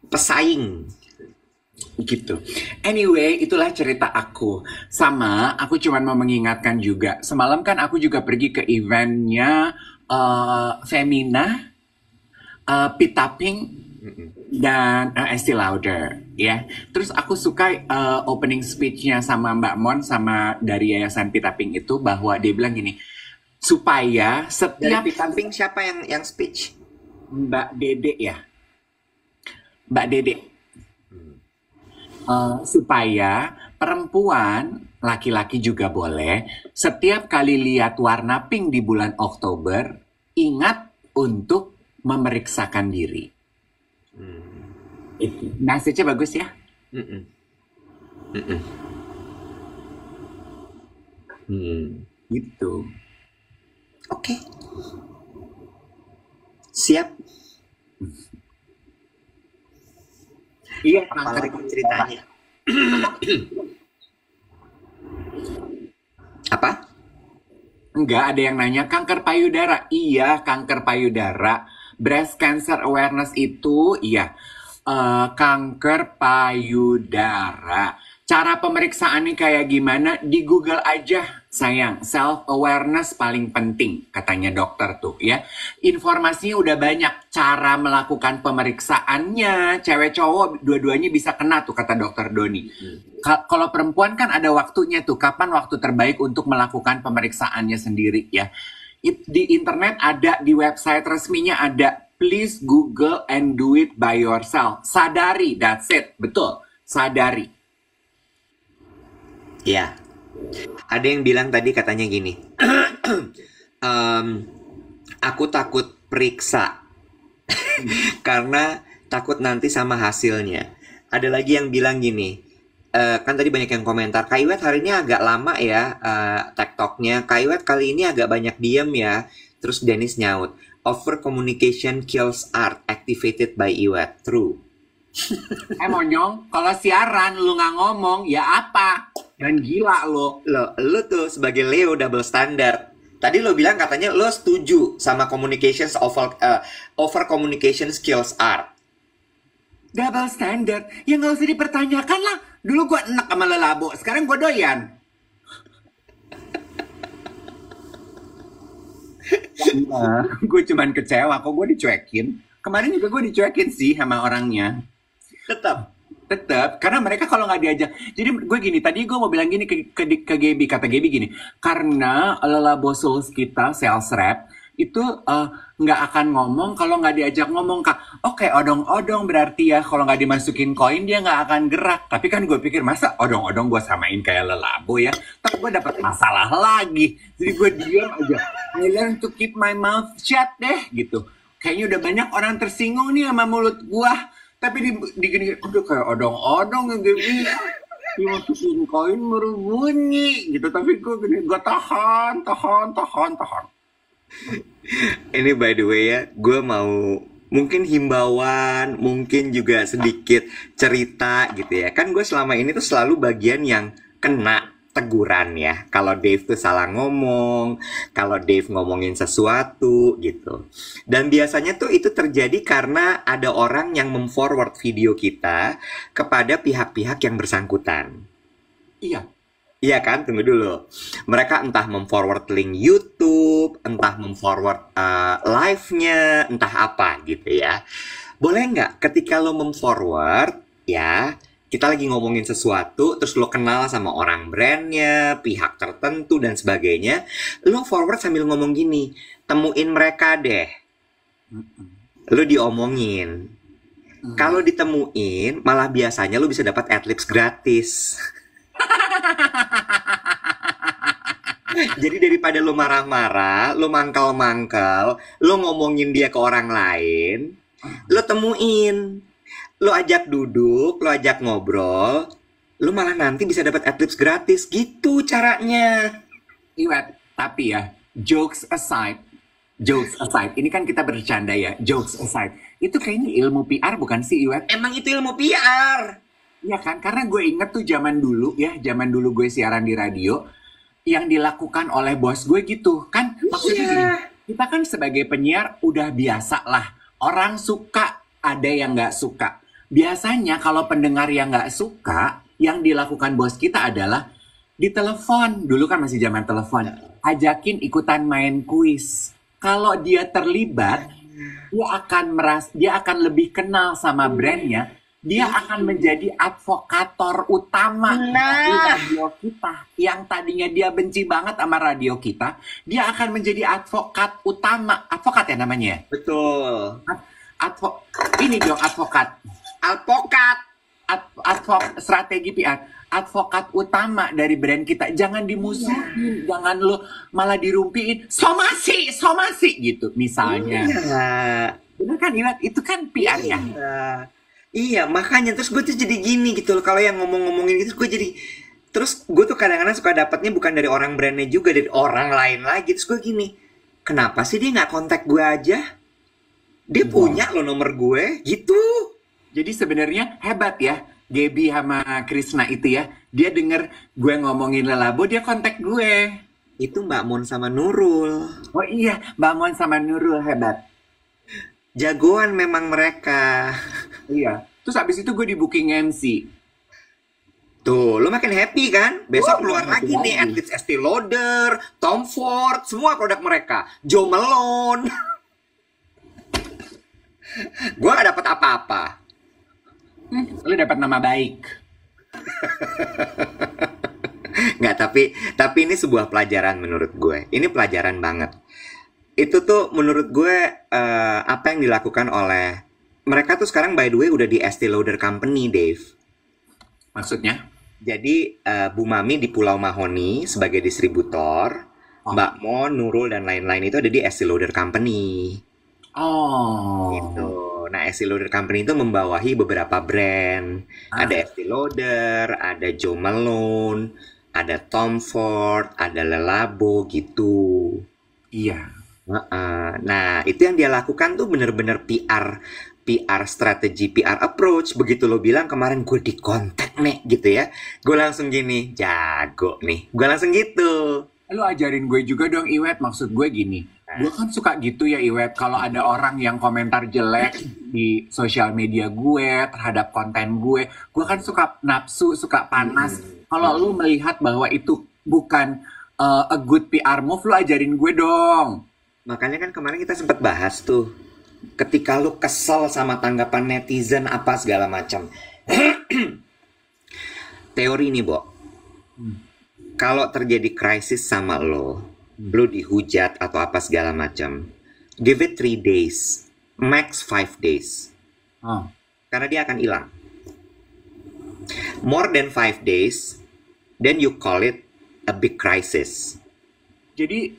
Speaker 2: Pesaing.
Speaker 3: Gitu. Anyway, itulah cerita aku. Sama, aku cuma mau mengingatkan juga. Semalam kan aku juga pergi ke eventnya Femina, Pita Pink, dan Estee Lauder. Ya. Terus aku suka opening speech-nya sama Mbak Mon sama dari Yayasan Pita Pink itu bahwa dia bilang gini, supaya
Speaker 2: Dari
Speaker 3: setiap
Speaker 2: Pita Pink siapa yang speech?
Speaker 3: Mbak Dede ya. Mbak Dede. Supaya perempuan, laki-laki juga boleh, setiap kali lihat warna pink di bulan Oktober, ingat untuk memeriksakan diri. Itu. Message-nya bagus ya? Gitu.
Speaker 2: Oke. Siap.
Speaker 3: Iya,
Speaker 2: Apalagi ceritanya? Apa?
Speaker 3: Enggak, ada yang nanya kanker payudara. Iya, kanker payudara. Breast cancer awareness itu, iya. Kanker payudara. Cara pemeriksaannya kayak gimana? Di Google aja, sayang. Self-awareness paling penting, katanya dokter tuh ya. Informasinya udah banyak. Cara melakukan pemeriksaannya. Cewek cowok dua-duanya bisa kena tuh, kata dokter Doni. Kalau perempuan kan ada waktunya tuh. Kapan waktu terbaik untuk melakukan pemeriksaannya sendiri ya. Di internet ada, di website resminya ada. Please Google and do it by yourself. Sadari, that's it. Betul, sadari.
Speaker 2: Ya. Ada yang bilang tadi katanya gini. Aku takut periksa. Karena takut nanti sama hasilnya. Ada lagi yang bilang gini. Kan tadi banyak yang komentar. Kaiwet hari ini agak lama ya TikToknya. Kaiwet kali ini agak banyak diem ya. Terus Dennis nyaut. Over communication kills art. Activated by Iwet. True.
Speaker 3: Monyong, kalau siaran lu nggak ngomong, ya apa? Dan gila lo.
Speaker 2: Lo tuh sebagai Leo double standard. Tadi lo bilang katanya lo setuju sama communications over communication skills art.
Speaker 3: Double standard, ya nggak usah dipertanyakan lah. Dulu gua enak sama Lelabo, sekarang gua doyan. Gue cuman kecewa kok gue dicuekin. Kemarin juga gue dicuekin sih sama orangnya. Tetap, karena mereka kalau nggak diajak. Jadi gue gini, tadi gue mau bilang gini ke Gaby, kata Gaby gini, karena Lelabo Souls kita, sales rep, itu nggak akan ngomong kalau nggak diajak ngomong, Kak. Oke, odong-odong berarti ya, kalau nggak dimasukin koin dia nggak akan gerak. Tapi kan gue pikir, masa odong-odong gue samain kayak Lelabo ya? Tapi gue dapat masalah lagi. Jadi gue diam aja. I learn to keep my mouth shut deh, gitu. Kayaknya udah banyak orang tersinggung nih sama mulut gue. Tapi di gini, udah kayak odong-odong yang gini, dimasukin koin baru bunyi gitu. Tapi gue gini, gue tahan.
Speaker 2: Ini by the way ya, gue mau mungkin himbauan, mungkin juga sedikit cerita gitu ya. Kan gue selama ini tuh selalu bagian yang kena teguran ya. Kalau Dave tuh salah ngomong, kalau Dave ngomongin sesuatu gitu. Dan biasanya tuh itu terjadi karena ada orang yang memforward video kita kepada pihak-pihak yang bersangkutan.
Speaker 3: Iya.
Speaker 2: Iya kan? Tunggu dulu. Mereka entah memforward link YouTube, entah memforward live-nya, entah apa gitu ya. Boleh nggak ketika lo memforward ya, kita lagi ngomongin sesuatu, terus lo kenal sama orang brandnya, pihak tertentu, dan sebagainya, lo forward sambil ngomong gini, temuin mereka deh. Lo diomongin. Kalau ditemuin, malah biasanya lo bisa dapat adlibs gratis. Jadi daripada lo marah-marah, lo mangkal-mangkal, lo ngomongin dia ke orang lain, lo temuin. Lo ajak duduk, lo ajak ngobrol, lo malah nanti bisa dapat adlibs gratis. Gitu caranya.
Speaker 3: Iwet, tapi ya, jokes aside, ini kan kita bercanda ya, jokes aside. Itu kayaknya ilmu PR bukan sih, Iwet?
Speaker 2: Emang itu ilmu PR.
Speaker 3: Iya kan, karena gue inget tuh zaman dulu gue siaran di radio, yang dilakukan oleh bos gue gitu. Kan maksudnya gini, kita kan sebagai penyiar udah biasa lah. Orang suka, ada yang nggak suka. Biasanya kalau pendengar yang nggak suka, yang dilakukan bos kita adalah ditelepon. Dulu kan masih zaman telepon. Ajakin ikutan main kuis. Kalau dia terlibat, dia akan lebih kenal sama brandnya. Dia akan menjadi advokator utama di radio kita. Yang tadinya dia benci banget sama radio kita, dia akan menjadi advokat utama. Advokat ya namanya?
Speaker 2: Betul.
Speaker 3: Ini dong advokat. Strategi PR. Advokat utama dari brand kita. Jangan dimusuhin, jangan lo malah dirumpiin. Somasi gitu misalnya. Bener kan, Iwat? Itu kan PR ya.
Speaker 2: Iya, makanya terus gue tuh jadi gini gitu loh. Kalau yang ngomong-ngomongin gitu, gue jadi, terus gue tuh kadang-kadang suka dapatnya bukan dari orang brandnya juga, dari orang lain lagi. Terus gue gini, kenapa sih dia nggak kontak gue aja? Dia punya loh nomor gue, gitu.
Speaker 3: Jadi sebenarnya hebat ya, Gaby sama Krisna itu ya. Dia denger gue ngomongin Lelabo, dia kontak gue.
Speaker 2: Itu Mbak Mon sama Nurul.
Speaker 3: Oh iya, Mbak Mon sama Nurul hebat.
Speaker 2: Jagoan memang mereka.
Speaker 3: Iya. Terus abis itu gue di booking MC.
Speaker 2: Tuh, lo makin happy kan? Besok keluar lagi nih, Adlibs Estee Lauder, Tom Ford, semua produk mereka. Jo Malone. Gue gak dapet apa-apa.
Speaker 3: Lo dapat nama baik.
Speaker 2: Nggak, tapi ini sebuah pelajaran menurut gue. Ini pelajaran banget. Itu tuh menurut gue apa yang dilakukan oleh mereka tuh sekarang by the way udah di Estee Lauder Company, Dave.
Speaker 3: Maksudnya?
Speaker 2: Jadi Bu Mami di Pulau Mahoni sebagai distributor, Mbak Mon, Nurul dan lain-lain itu ada di Estee Lauder Company.
Speaker 3: Oh.
Speaker 2: Gitu. Nah, Estee Lauder Company itu membawahi beberapa brand. Ada Estee Lauder, ada Jo Malone, ada Tom Ford, ada Lelabo gitu.
Speaker 3: Iya.
Speaker 2: Nah, itu yang dia lakukan tuh bener-bener PR strategi, PR approach. Begitu lo bilang kemarin gue di kontak nih gitu ya, gue langsung gini, jago nih. Gue langsung gitu.
Speaker 3: Lo ajarin gue juga dong, Iwet. Maksud gue gini, gue kan suka gitu ya, Iwet. Kalau ada orang yang komentar jelek di sosial media gue terhadap konten gue kan suka nafsu, suka panas. Kalau lo melihat bahwa itu bukan a good PR move, lo ajarin gue dong.
Speaker 2: Makanya kan kemarin kita sempat bahas tuh. Ketika lu kesel sama tanggapan netizen apa segala macam. Teori nih, Bo. Kalau terjadi krisis sama lu dihujat atau apa segala macam, give it 3 days, max 5 days. Karena dia akan hilang. More than 5 days, then you call it a big crisis.
Speaker 3: Jadi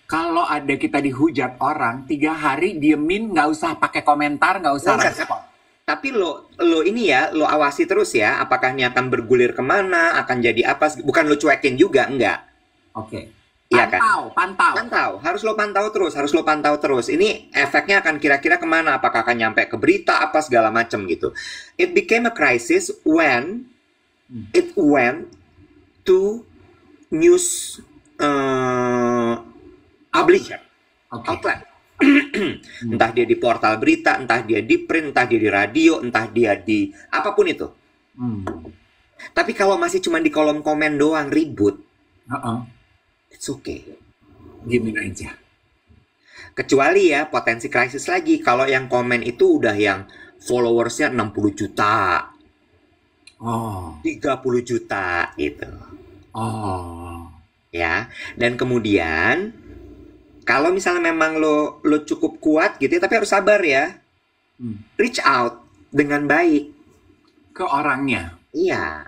Speaker 3: kalau ada kita dihujat orang 3 hari diemin, nggak usah pakai komentar, nggak usah respon.
Speaker 2: Tapi lo ini ya, lo awasi terus ya, apakah ini akan bergulir kemana, akan jadi apa, bukan lo cuekin juga, enggak.
Speaker 3: Oke.
Speaker 2: Iya kan?
Speaker 3: Pantau.
Speaker 2: Harus lo pantau terus. Ini efeknya akan kira-kira kemana, apakah akan nyampe ke berita, apa segala macam gitu. It became a crisis when it went to news publisher, outlet. Entah dia di portal berita, entah dia di print, entah dia di radio, entah dia di apapun itu. Tapi kalau masih cuma di kolom komen doang ribut, it's okay.
Speaker 3: Diemin aja.
Speaker 2: Kecuali ya potensi krisis lagi. Kalau yang komen itu udah yang followersnya 60 juta, 30 juta gitu. Ya, dan kemudian kalau misalnya memang lo cukup kuat gitu ya, tapi harus sabar ya. Reach out dengan baik
Speaker 3: Ke orangnya.
Speaker 2: Iya.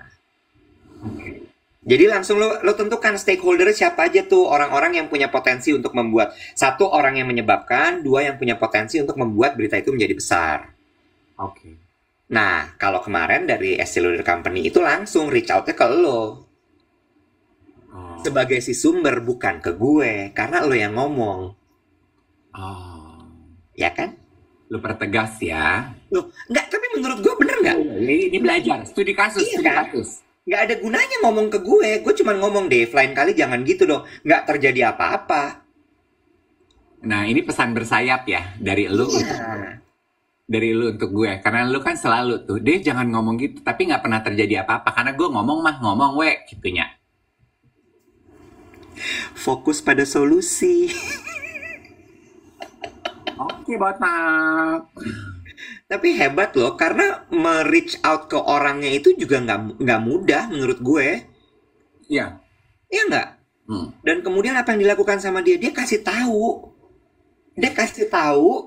Speaker 2: Jadi langsung lo tentukan stakeholder siapa aja tuh, orang-orang yang punya potensi untuk membuat, satu orang yang menyebabkan, dua yang punya potensi untuk membuat berita itu menjadi besar. Nah, kalau kemarin dari Estée Lauder Company itu langsung reach out-nya ke lo. Sebagai si sumber, bukan ke gue, karena lo yang ngomong. Ya kan?
Speaker 3: Lo pertegas ya.
Speaker 2: Loh, enggak, tapi menurut gue bener nggak?
Speaker 3: Ini belajar, studi kasus.
Speaker 2: Nggak ada gunanya ngomong ke gue cuma ngomong, Dave, lain kali jangan gitu dong. Nggak terjadi apa-apa.
Speaker 3: Nah, ini pesan bersayap ya, dari lo. Dari lu untuk gue, karena lu kan selalu tuh, Dave jangan ngomong gitu, tapi nggak pernah terjadi apa-apa, karena gue ngomong gitunya.
Speaker 2: Fokus pada solusi.
Speaker 3: Oke, botak.
Speaker 2: Tapi hebat loh, karena me-reach out ke orangnya itu juga nggak mudah menurut gue.
Speaker 3: Iya.
Speaker 2: Iya nggak? Dan kemudian apa yang dilakukan sama dia? Dia kasih tahu.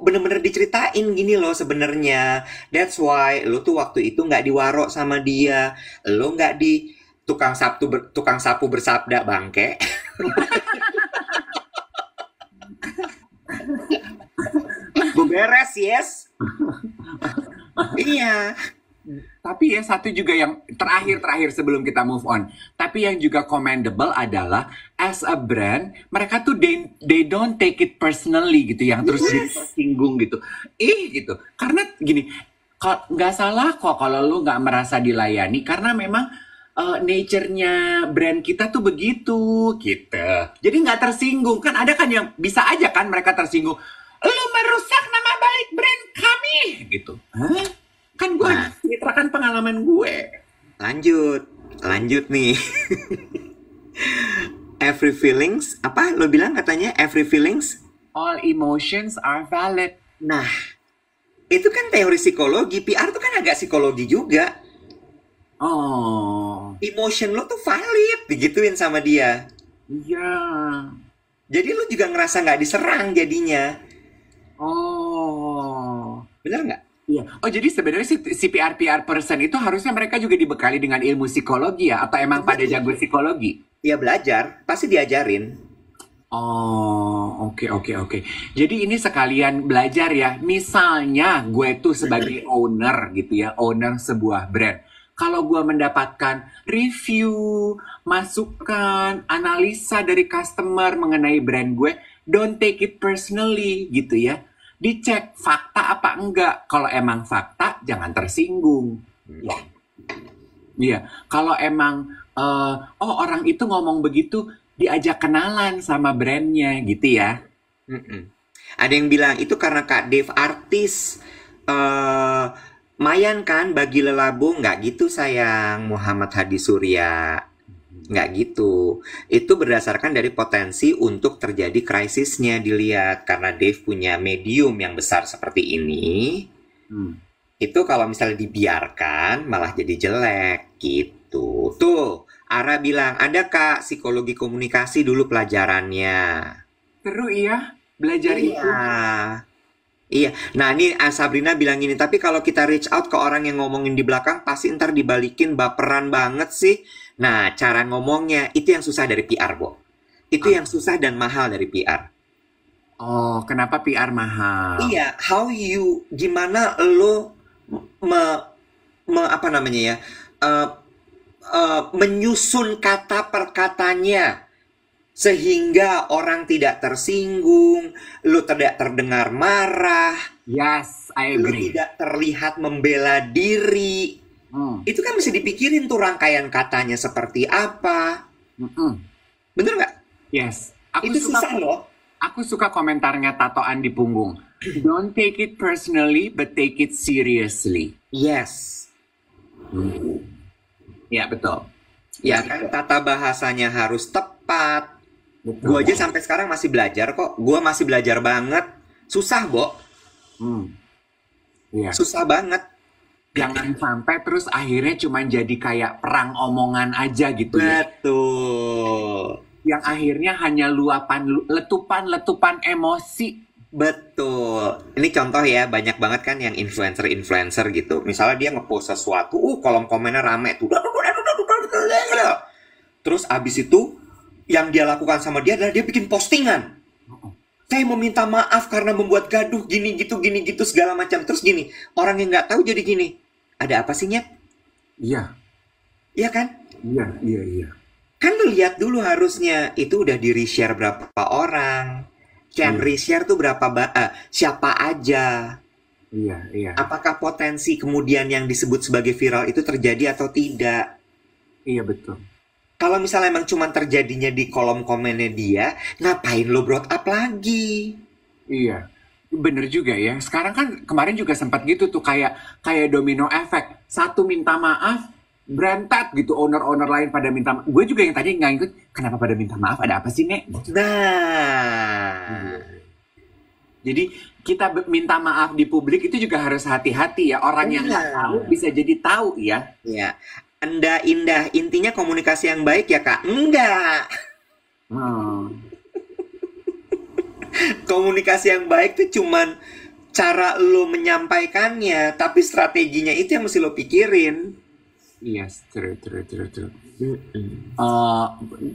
Speaker 2: Bener-bener diceritain gini loh sebenarnya. That's why lo tuh waktu itu nggak diwarok sama dia. Lo nggak di tukang sapu bersabda bangke. Beberes, yes. Iya.
Speaker 3: Tapi ya satu juga yang terakhir sebelum kita move on. Tapi yang juga commendable adalah as a brand, mereka tuh they don't take it personally gitu, yang terus tersinggung gitu. Gitu. Karena gini, nggak salah kok kalau lu nggak merasa dilayani, karena memang nature-nya brand kita tuh begitu gitu. Jadi nggak tersinggung. Kan ada kan yang bisa aja kan mereka tersinggung. Lu merusak nama baik brand kami gitu. Kan gue ceritakan pengalaman gue.
Speaker 2: Lanjut nih. Every feelings, apa lo bilang katanya? Every feelings,
Speaker 3: all emotions are valid.
Speaker 2: Nah, itu kan teori psikologi. PR tuh kan agak psikologi juga. Emotion lo tuh valid, digituin sama dia.
Speaker 3: Iya.
Speaker 2: Jadi lo juga ngerasa nggak diserang jadinya. Bener nggak?
Speaker 3: Iya. Jadi sebenarnya si PR person itu harusnya mereka juga dibekali dengan ilmu psikologi ya? Atau emang pada jago psikologi?
Speaker 2: Ya belajar, pasti diajarin.
Speaker 3: Oke. Jadi ini sekalian belajar ya. Misalnya gue tuh sebagai owner gitu ya, owner sebuah brand. Kalau gue mendapatkan review, masukan, analisa dari customer mengenai brand gue, don't take it personally gitu ya. Dicek fakta apa enggak. Kalau emang fakta, jangan tersinggung. Iya. Kalau emang orang itu ngomong begitu, diajak kenalan sama brandnya gitu ya.
Speaker 2: Ada yang bilang itu karena Kak Dave artis. Mayan kan bagi lelabo. Nggak gitu sayang, Muhammad Hadi Surya. Nggak gitu. Itu berdasarkan dari potensi untuk terjadi krisisnya dilihat. Karena Dave punya medium yang besar seperti ini,
Speaker 3: Hmm.
Speaker 2: itu kalau misalnya dibiarkan malah jadi jelek gitu. Tuh, Ara bilang, ada Kak psikologi komunikasi dulu pelajarannya.
Speaker 3: Seru ya belajar itu.
Speaker 2: Iya. Iya. Nah, ini Sabrina bilang gini, tapi kalau kita reach out ke orang yang ngomongin di belakang, pasti ntar dibalikin baperan banget sih. Nah, cara ngomongnya, itu yang susah dari PR, Bo. Itu yang susah dan mahal dari PR.
Speaker 3: Oh, kenapa PR mahal?
Speaker 2: Iya, gimana lo apa namanya ya, eh, menyusun kata per katanya sehingga orang tidak tersinggung, lo tidak terdengar marah,
Speaker 3: Yes, I
Speaker 2: lo
Speaker 3: agree.
Speaker 2: tidak terlihat membela diri.
Speaker 3: Hmm.
Speaker 2: Itu kan mesti dipikirin tuh rangkaian katanya seperti apa.
Speaker 3: Mm-mm.
Speaker 2: Bener nggak?
Speaker 3: Yes,
Speaker 2: Itu susah loh.
Speaker 3: aku suka komentarnya tatoan di punggung. Don't take it personally, but take it seriously.
Speaker 2: Yes.
Speaker 3: Ya betul.
Speaker 2: Ya kan, tata bahasanya harus tepat.
Speaker 3: Betul.
Speaker 2: Gue aja sampai sekarang masih belajar kok. Gue masih belajar banget. Susah, Bo.
Speaker 3: Iya.
Speaker 2: Susah banget.
Speaker 3: Jangan sampai terus akhirnya cuma jadi kayak perang omongan aja gitu ya.
Speaker 2: Betul.
Speaker 3: Yang akhirnya hanya letupan-letupan emosi.
Speaker 2: Betul. Ini contoh ya, banyak banget kan yang influencer-influencer gitu. Misalnya dia ngepost sesuatu, kolom komennya rame tuh. Terus abis itu, yang dia lakukan sama dia adalah dia bikin postingan. Saya meminta maaf karena membuat gaduh gini gitu segala macam. Terus gini, orang yang nggak tahu jadi gini. Ada apa sih, Nyet?
Speaker 3: Iya,
Speaker 2: Iya kan?
Speaker 3: iya.
Speaker 2: Kan lu lihat dulu harusnya itu udah di reshare berapa orang. Yang reshare tuh siapa aja.
Speaker 3: Iya.
Speaker 2: Apakah potensi kemudian yang disebut sebagai viral itu terjadi atau tidak?
Speaker 3: Iya betul.
Speaker 2: Kalau misalnya emang cuma terjadinya di kolom komennya dia, ngapain lo brought up lagi?
Speaker 3: Iya. Bener juga ya. Sekarang kan kemarin juga sempat gitu tuh kayak domino efek. Satu minta maaf, berantat gitu. Owner-owner lain pada minta maaf. Gue juga yang tadi nggak ikut. Kenapa pada minta maaf? Ada apa sih, Nek?
Speaker 2: Nah,
Speaker 3: Jadi kita minta maaf di publik itu juga harus hati-hati ya. Orang yang nggak tahu bisa jadi tahu ya.
Speaker 2: ya, Anda indah. Intinya komunikasi yang baik ya, Kak? Enggak. Komunikasi yang baik tuh cuman cara lo menyampaikannya, tapi strateginya itu yang mesti lo pikirin.
Speaker 3: Yes, true.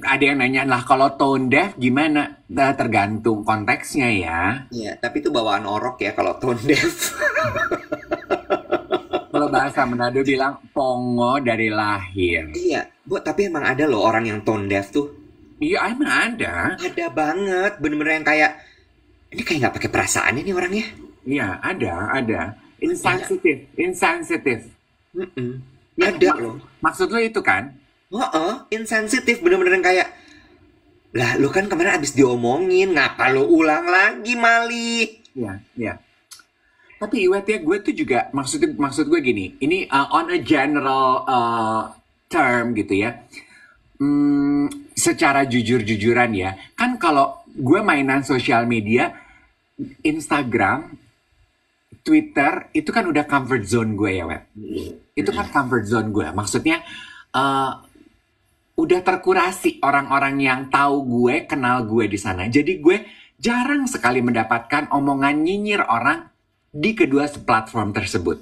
Speaker 3: Ada yang nanya lah kalau tone deaf gimana? Nah, tergantung konteksnya ya.
Speaker 2: Iya, tapi itu bawaan orok ya kalau tone deaf.
Speaker 3: Kalau bahasa Manado bilang pongo dari lahir.
Speaker 2: Iya, Bu, tapi emang ada loh orang yang tone deaf tuh.
Speaker 3: Iya, emang ada.
Speaker 2: Ada banget, bener-bener yang kayak ini kayak nggak pakai perasaan ini orangnya.
Speaker 3: Iya, ada. Insensitif. Ya,
Speaker 2: Ada loh.
Speaker 3: Maksud lo itu kan?
Speaker 2: Insensitif, bener-bener yang kayak lah lu kan kemarin abis diomongin, ngapa lu ulang lagi, Mali?
Speaker 3: Iya. Tapi Iwet ya, gue tuh juga maksud gue gini. Ini on a general term gitu ya. Secara jujur-jujuran ya. Kan kalau gue mainan sosial media, Instagram, Twitter, itu kan udah comfort zone gue ya, Wet. Itu kan comfort zone gue. Maksudnya, udah terkurasi orang-orang yang tahu gue, kenal gue di sana. Jadi gue jarang sekali mendapatkan omongan nyinyir orang di kedua platform tersebut.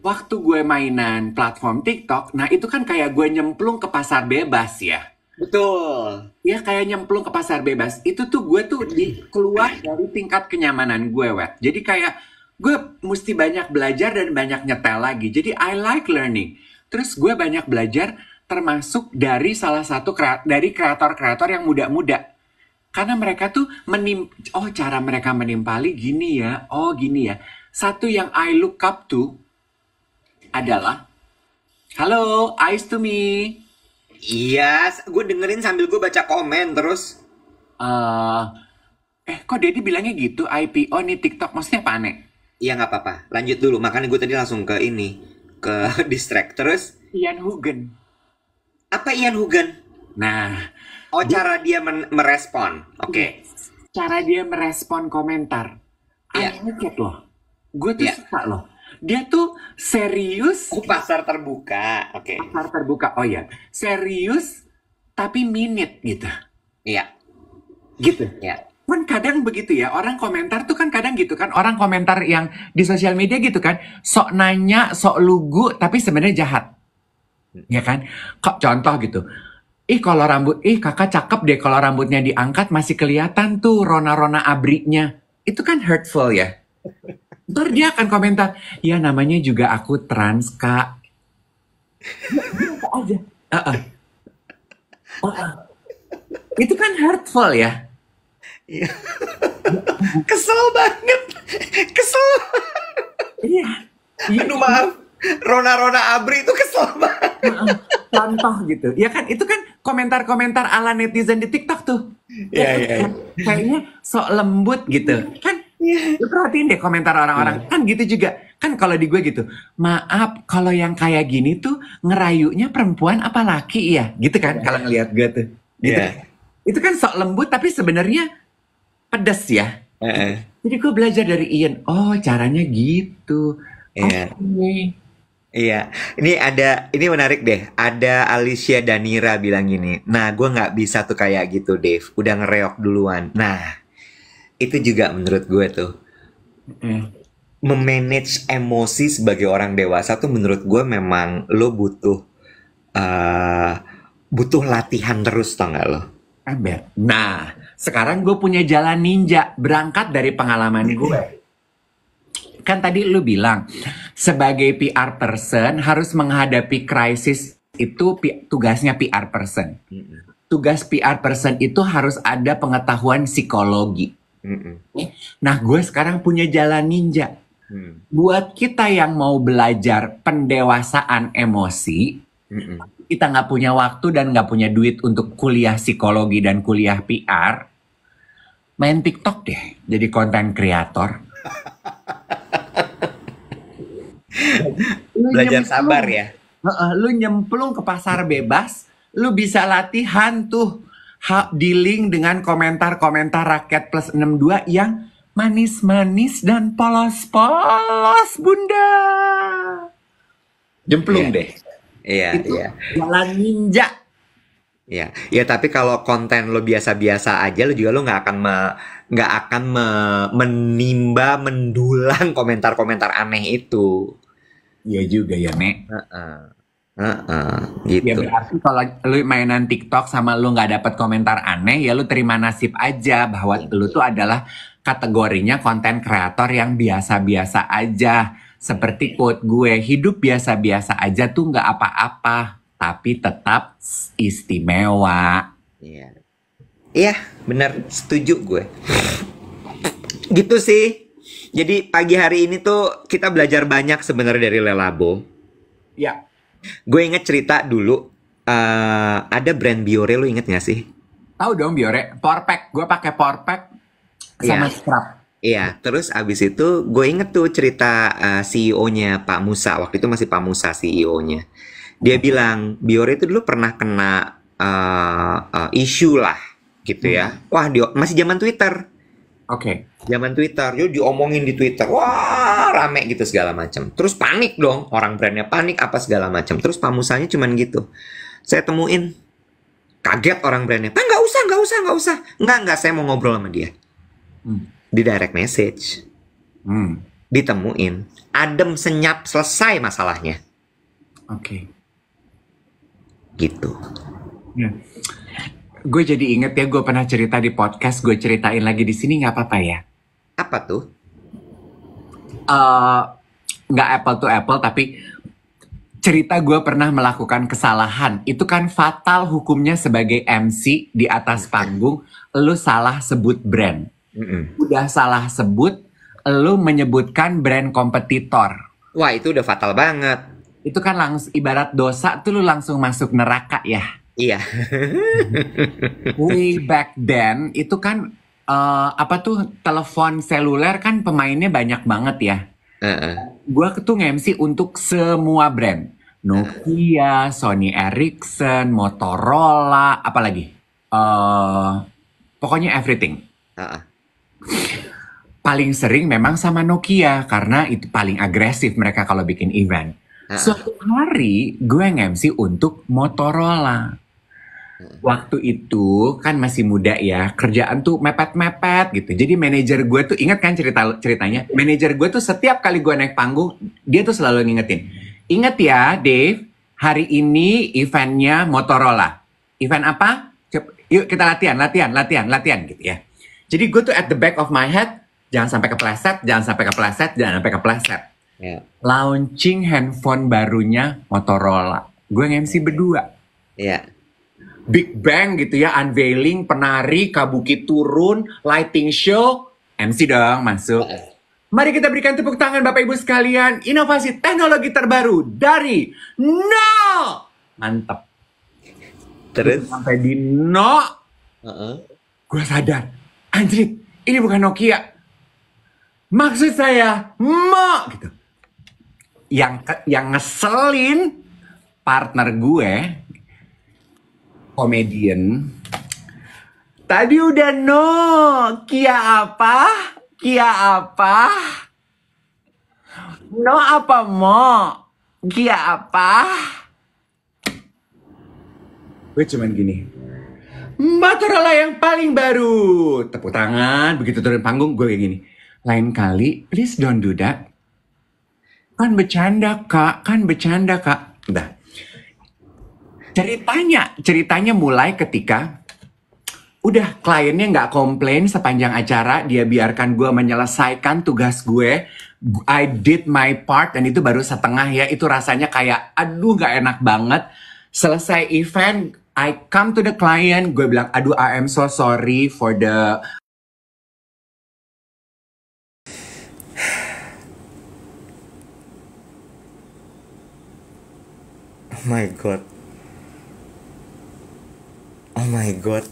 Speaker 3: Waktu gue mainan platform TikTok, nah itu kan kayak gue nyemplung ke pasar bebas ya.
Speaker 2: Betul.
Speaker 3: Ya kayak nyemplung ke pasar bebas. Itu tuh gue tuh keluar dari tingkat kenyamanan gue, Wet. Jadi kayak gue mesti banyak belajar dan banyak nyetel lagi. Jadi I like learning. Terus gue banyak belajar termasuk dari salah satu dari kreator-kreator yang muda-muda. Karena mereka tuh cara mereka menimpali gini ya. Oh gini ya. Satu yang I look up to adalah halo, eyes to me.
Speaker 2: Iya, gue dengerin sambil gue baca komen terus.
Speaker 3: Kok Dedi bilangnya gitu? IPO nih TikTok maksudnya apa, Nek?
Speaker 2: Iya nggak apa-apa, lanjut dulu. Makanya gue tadi langsung ke ini, ke distract terus.
Speaker 3: Ian Hugen.
Speaker 2: Apa Ian Hugen?
Speaker 3: Nah,
Speaker 2: Oh, cara dia merespon. Oke.
Speaker 3: cara dia merespon komentar,
Speaker 2: Iya.
Speaker 3: I like it loh. Gue tuh
Speaker 2: Iya.
Speaker 3: suka loh. Dia tuh serius,
Speaker 2: Oh, pasar terbuka. Oke.
Speaker 3: pasar terbuka. Oh ya, serius tapi minute gitu.
Speaker 2: Iya.
Speaker 3: Gitu.
Speaker 2: Iya.
Speaker 3: Kan kadang begitu ya, orang komentar tuh kan kadang gitu kan, orang komentar yang di sosial media gitu kan, sok nanya, sok lugu, tapi sebenarnya jahat. Ya kan? Kok contoh gitu. Ih kakak cakep deh kalau rambutnya diangkat masih kelihatan tuh rona-rona abrinya. Itu kan hurtful ya. Ntar dia akan komentar, ya namanya juga aku trans kak. Apa aja. Uh-uh. Uh-uh. Itu kan hurtful ya.
Speaker 2: Kesel banget. Kesel.
Speaker 3: Iya. Iya.
Speaker 2: Aduh, maaf. Rona-rona Abri itu kesel banget.
Speaker 3: Contoh gitu. Ya kan itu kan komentar-komentar ala netizen di TikTok tuh.
Speaker 2: Iya.
Speaker 3: Kayaknya sok lembut gitu. Kan lu perhatiin deh komentar orang-orang. Kan gitu juga. Kan kalau di gue gitu. Maaf kalau yang kayak gini tuh ngerayunya perempuan apa laki ya? Gitu kan kalau ngelihat gue tuh. Gitu.
Speaker 2: Iya.
Speaker 3: Itu kan sok lembut tapi sebenarnya pedes ya. Jadi gue belajar dari Ian. Oh caranya gitu.
Speaker 2: Iya.
Speaker 3: Oke.
Speaker 2: Iya, ini menarik deh. Ada Alicia Danira bilang gini. Nah, gue nggak bisa tuh kayak gitu, Dave. Udah ngereok duluan. Nah, itu juga menurut gue tuh memanage emosi sebagai orang dewasa tuh menurut gue memang lo butuh latihan terus, tau nggak lo?
Speaker 3: Ember. Nah, sekarang gue punya jalan ninja berangkat dari pengalaman gue. Kan tadi lu bilang sebagai PR person harus menghadapi krisis itu tugasnya PR person. Tugas PR person itu harus ada pengetahuan psikologi. Nah, gue sekarang punya jalan ninja. Buat kita yang mau belajar pendewasaan emosi, kita nggak punya waktu dan nggak punya duit untuk kuliah psikologi dan kuliah PR, main TikTok deh, jadi konten kreator.
Speaker 2: Belajar sabar ya.
Speaker 3: Lu nyemplung ke pasar bebas, lu bisa latihan tuh dealing dengan komentar-komentar rakyat plus 62 yang manis-manis dan polos-polos, Bunda. Jemplung deh.
Speaker 2: Iya,
Speaker 3: Itu
Speaker 2: iya.
Speaker 3: jalan ninja.
Speaker 2: Iya, ya tapi kalau konten lo biasa-biasa aja, lo juga lo nggak akan menimba mendulang komentar-komentar aneh itu.
Speaker 3: Iya juga ya, Nek. Ya
Speaker 2: Gitu.
Speaker 3: berarti kalau lu mainan TikTok sama lu nggak dapat komentar aneh, ya lu terima nasib aja bahwa lu tuh adalah kategorinya konten kreator yang biasa-biasa aja. Seperti quote gue, hidup biasa-biasa aja tuh nggak apa-apa, tapi tetap istimewa.
Speaker 2: Iya, iya, benar, setuju gue. Gitu sih. Jadi pagi hari ini tuh kita belajar banyak sebenarnya dari Lelabo.
Speaker 3: Ya,
Speaker 2: Gue inget cerita dulu, ada brand Biore, lo inget gak sih?
Speaker 3: tahu dong Biore, power pack. Gue pakai power pack sama
Speaker 2: Iya.
Speaker 3: scrub.
Speaker 2: Iya, terus abis itu gue inget tuh cerita CEO-nya Pak Musa. Waktu itu masih Pak Musa CEO-nya. Dia bilang, Biore itu dulu pernah kena isu lah, gitu ya. Wah, masih zaman Twitter.
Speaker 3: Oke.
Speaker 2: Zaman Twitter, dia diomongin di Twitter. Wah, rame gitu segala macam. Terus panik dong, orang brandnya panik apa segala macam. Terus Pak Musanya cuman gitu. Saya temuin, kaget orang brandnya. Pak, nggak usah. Nggak, saya mau ngobrol sama dia. Di direct message. Ditemuin. Adem, senyap, selesai masalahnya.
Speaker 3: Oke.
Speaker 2: Gitu.
Speaker 3: Ya. Gue jadi inget ya, gue pernah cerita di podcast, gue ceritain lagi di sini nggak apa-apa ya?
Speaker 2: Apa tuh?
Speaker 3: Nggak apple to apple, tapi cerita gue pernah melakukan kesalahan. Itu kan fatal hukumnya sebagai MC di atas panggung, lu salah sebut brand. Udah salah sebut, lu menyebutkan brand kompetitor.
Speaker 2: Wah, itu udah fatal banget.
Speaker 3: Itu kan langsung ibarat dosa tuh lu langsung masuk neraka ya.
Speaker 2: Iya.
Speaker 3: Way back then itu kan telepon seluler kan pemainnya banyak banget ya. Gue tuh nge-MC untuk semua brand. Nokia, Sony Ericsson, Motorola, apalagi? Pokoknya everything.
Speaker 2: Heeh.
Speaker 3: Paling sering memang sama Nokia karena itu paling agresif mereka kalau bikin event. Suatu hari gue nge-MC untuk Motorola. Waktu itu kan masih muda ya, kerjaan tuh mepet-mepet gitu. Jadi manajer gue tuh, ingat kan ceritanya? Manajer gue tuh setiap kali gue naik panggung, dia tuh selalu ngingetin. Ingat ya Dave, hari ini eventnya Motorola. Event apa? Yuk kita latihan gitu ya. Jadi gue tuh at the back of my head, jangan sampai kepleset.
Speaker 2: Ya.
Speaker 3: Launching handphone barunya Motorola. Gue nge-MC berdua.
Speaker 2: Iya.
Speaker 3: Big Bang gitu ya, unveiling, penari, kabuki turun, lighting show, MC dong masuk. Mari kita berikan tepuk tangan Bapak Ibu sekalian, inovasi teknologi terbaru dari No! Mantep.
Speaker 2: Terus?
Speaker 3: Sampai di No, gue sadar, anjir, ini bukan Nokia. Maksud saya, Mo! Gitu. Yang ngeselin partner gue, komedian. Tadi udah No, Kia apa? No apa Mo? Kia apa? Gue cuman gini. Motorola yang paling baru. Tepuk tangan, begitu turun panggung gue kayak gini. Lain kali, please don't do that. Kan bercanda kak. Udah. Ceritanya mulai ketika udah kliennya nggak komplain sepanjang acara, dia biarkan gue menyelesaikan tugas gue. I did my part dan itu baru setengah ya. Itu rasanya kayak aduh nggak enak banget. Selesai event, I come to the client, gue bilang aduh I am so sorry for the
Speaker 2: Oh my god. Oh my god.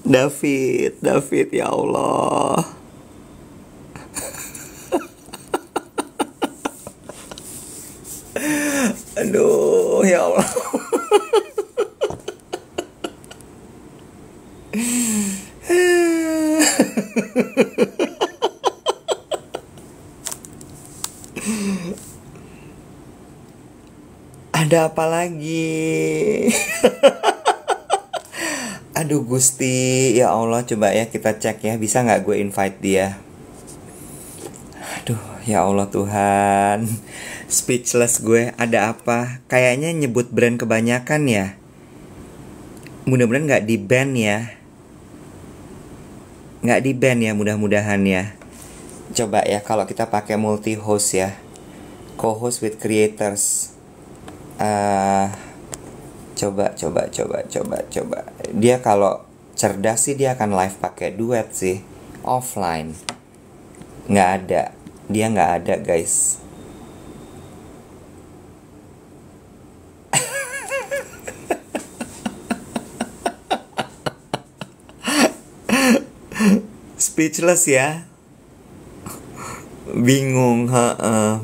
Speaker 2: David ya Allah. Aduh, ya Allah. Ada apa lagi? Aduh Gusti, ya Allah, coba ya kita cek ya, bisa nggak gue invite dia? Aduh, ya Allah Tuhan, speechless gue. Ada apa? Kayaknya nyebut brand kebanyakan ya. Mudah-mudahan nggak di ban ya. Nggak di ban ya, mudah-mudahan ya. Coba ya kalau kita pakai multi host ya, co-host with creators. Coba. Dia kalau cerdas sih dia akan live pakai duet sih, offline. Nggak ada, dia nggak ada guys. Speechless ya. Bingung,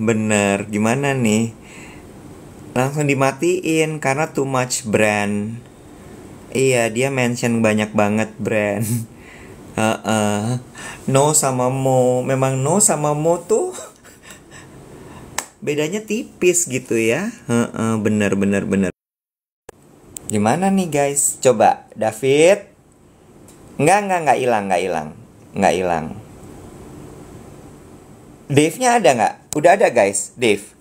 Speaker 2: bener. Gimana nih? Langsung dimatiin karena too much brand. Iya, dia mention banyak banget brand. No sama Mo. Memang No sama Mo tuh bedanya tipis gitu ya. Bener. Gimana nih guys? Coba David. Nggak hilang. Dave-nya ada nggak? Udah ada guys, Dave.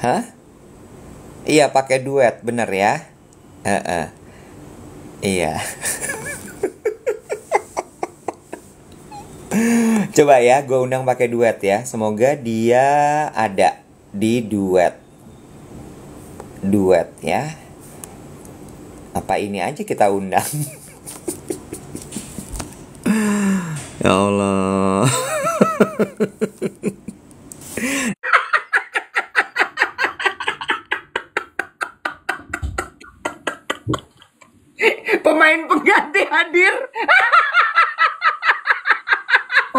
Speaker 2: Hah? Iya pakai duet, bener ya? Iya. Coba ya, gue undang pakai duet ya. Semoga dia ada di duet ya. Apa ini aja kita undang? Ya Allah.
Speaker 1: Pemain pengganti hadir.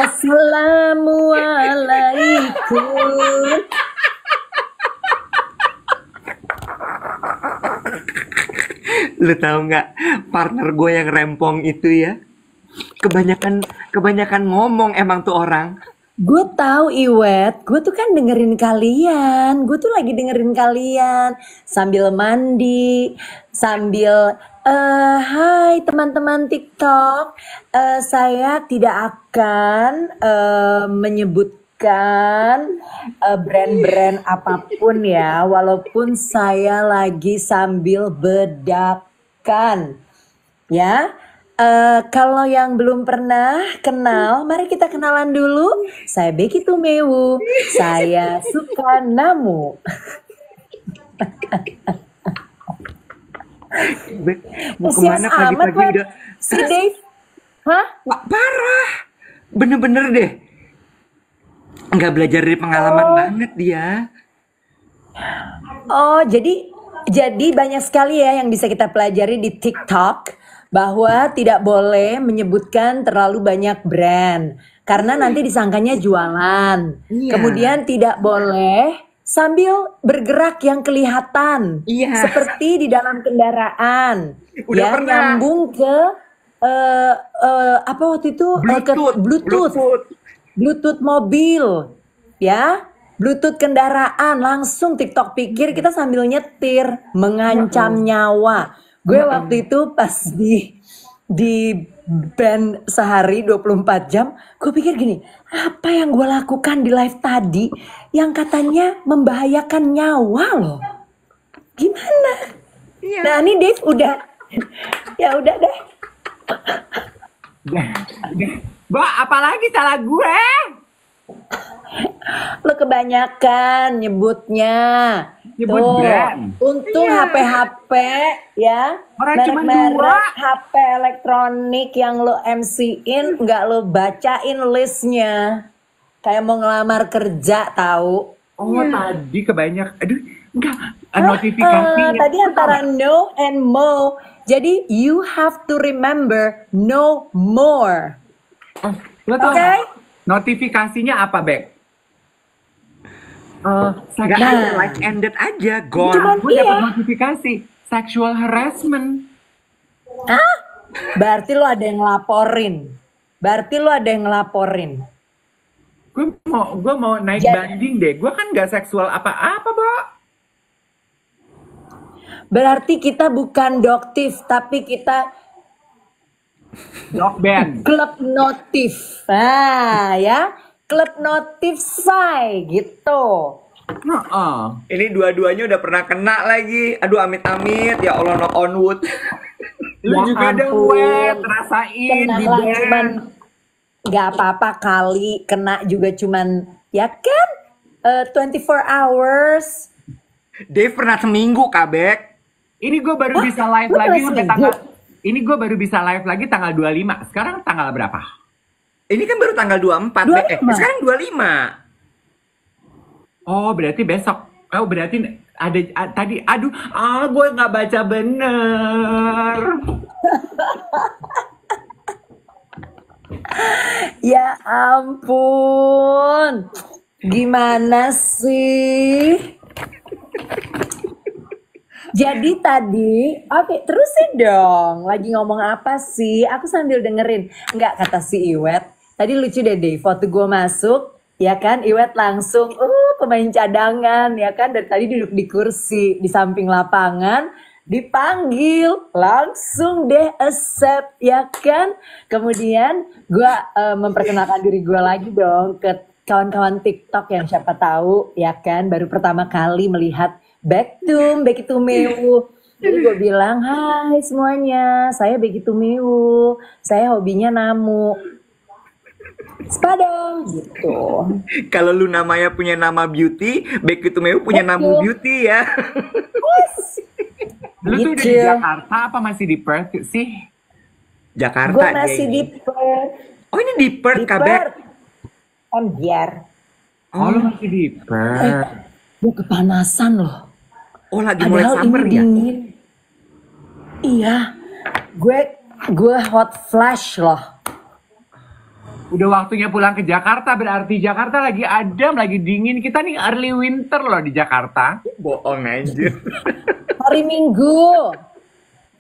Speaker 3: pas
Speaker 4: Assalamualaikum.
Speaker 2: Lu tahu nggak, partner gue yang rempong itu ya, kebanyakan ngomong emang tuh orang.
Speaker 4: Gue tahu Iwet, gue tuh kan dengerin kalian. Gue tuh lagi dengerin kalian sambil mandi, sambil hai teman-teman TikTok. Saya tidak akan menyebutkan brand-brand apapun ya, walaupun saya lagi sambil bedakan. Ya. Kalau yang belum pernah kenal, mari kita kenalan dulu. Saya Becky Tumewu. Saya suka namu.
Speaker 2: Mau
Speaker 4: Kasihan
Speaker 2: kemana
Speaker 4: amat
Speaker 2: pagi-pagi
Speaker 4: Wet.
Speaker 2: udah
Speaker 4: Si Dave. Hah?
Speaker 2: Wah, parah. Bener-bener deh. Nggak belajar dari pengalaman banget dia.
Speaker 4: Oh, jadi banyak sekali ya yang bisa kita pelajari di TikTok, bahwa tidak boleh menyebutkan terlalu banyak brand karena nanti disangkanya jualan.
Speaker 2: Iya.
Speaker 4: Kemudian tidak boleh sambil bergerak yang kelihatan,
Speaker 2: Iya.
Speaker 4: seperti di dalam kendaraan.
Speaker 2: Udah
Speaker 4: ya,
Speaker 2: pernah.
Speaker 4: nyambung ke apa waktu itu ke Bluetooth mobil, ya. Bluetooth kendaraan, langsung TikTok pikir kita sambil nyetir, mengancam nyawa. Gue waktu itu pas di band sehari 24 jam, gue pikir gini, apa yang gue lakukan di live tadi yang katanya membahayakan nyawa loh. Gimana? Nah, ini Dave udah ya udah deh.
Speaker 3: Bah, apalagi salah gue?
Speaker 4: Lo kebanyakan nyebutnya.
Speaker 3: Nyebut
Speaker 4: Tuh,
Speaker 3: brand.
Speaker 4: untung
Speaker 3: Iya.
Speaker 4: HP ya,
Speaker 3: Orang cuma
Speaker 4: merek-merek
Speaker 3: 2.
Speaker 4: HP elektronik yang lo MC-in nggak lo bacain listnya. Kayak mau ngelamar kerja tahu.
Speaker 3: Oh, tadi kebanyak. Aduh, enggak. Notifikasinya.
Speaker 4: Tadi antara no and mo. Jadi you have to remember no more.
Speaker 3: Oh, lo tau
Speaker 4: Oke?
Speaker 3: nggak? Notifikasinya apa, Bek?
Speaker 2: Nggak
Speaker 4: Nah.
Speaker 2: ada, life ended aja, gone.
Speaker 4: Cuman
Speaker 3: Gue dapat
Speaker 4: iya.
Speaker 3: notifikasi sexual harassment.
Speaker 4: Berarti lo ada yang ngelaporin.
Speaker 3: Gue mau naik
Speaker 4: Jadi-
Speaker 3: banding deh. Gue kan nggak seksual apa-apa, Bo.
Speaker 4: Berarti kita bukan doktif, tapi kita
Speaker 3: Dog band.
Speaker 4: klub notif. Nah, ya. Klub notif say gitu.
Speaker 3: Heeh.
Speaker 2: Ini dua-duanya udah pernah kena lagi. Aduh, amit-amit. Ya Allah, knock on wood.
Speaker 3: Lu
Speaker 4: Ya
Speaker 3: juga ada
Speaker 4: ampun.
Speaker 3: wet, rasain di
Speaker 4: Kena lah
Speaker 3: band.
Speaker 4: cuman nggak apa-apa kali, kena juga cuman ya kan 24 hours.
Speaker 2: Dave pernah seminggu, Kabek.
Speaker 3: Ini gue baru
Speaker 4: Wah,
Speaker 3: bisa live
Speaker 4: lu
Speaker 3: lagi
Speaker 4: pernah
Speaker 3: sampai
Speaker 4: seminggu?
Speaker 3: tanggal. Ini gue baru bisa live lagi tanggal 25. Sekarang tanggal berapa?
Speaker 2: Ini kan baru tanggal 24.
Speaker 4: 25.
Speaker 2: Sekarang 25.
Speaker 3: Oh, berarti besok. Oh, berarti ada tadi. Aduh, gue nggak baca bener.
Speaker 4: Ya ampun. Gimana sih? Jadi tadi, oke terusin dong. Lagi ngomong apa sih? Aku sambil dengerin. Enggak, kata si Iwet. Tadi lucu deh Dave, waktu gue masuk, ya kan Iwet langsung, pemain cadangan, ya kan. Dari tadi duduk di kursi, di samping lapangan. Dipanggil, langsung deh accept, ya kan. Kemudian gue memperkenalkan diri gue lagi dong ke kawan-kawan TikTok yang siapa tahu, ya kan. Baru pertama kali melihat Becky Tumewu. Jadi gue bilang, hai semuanya, saya Becky Tumewu, saya hobinya namu. Sepadang gitu.
Speaker 2: Kalau lu namanya punya nama beauty, Becky Tumewu punya nama
Speaker 4: Betul.
Speaker 2: beauty ya.
Speaker 3: Lu tuh udah
Speaker 4: Gitu.
Speaker 3: di Jakarta apa masih di Perth sih?
Speaker 2: Jakarta
Speaker 4: Gue
Speaker 2: dia
Speaker 4: masih
Speaker 2: ini.
Speaker 4: di Perth.
Speaker 2: Oh, ini di Perth,
Speaker 4: Di
Speaker 2: Kabek.
Speaker 4: Perth. Biar.
Speaker 3: Oh, lu masih di Perth.
Speaker 4: Gue kepanasan loh.
Speaker 2: Oh, lagi mulai
Speaker 4: Padahal
Speaker 2: summer
Speaker 4: ini
Speaker 2: ya?
Speaker 4: dingin. Iya. Gue hot flash loh.
Speaker 1: Udah waktunya pulang ke Jakarta, berarti Jakarta lagi adem, lagi dingin. Kita nih early winter loh di Jakarta.
Speaker 2: Bohong anjir.
Speaker 4: Hari Minggu.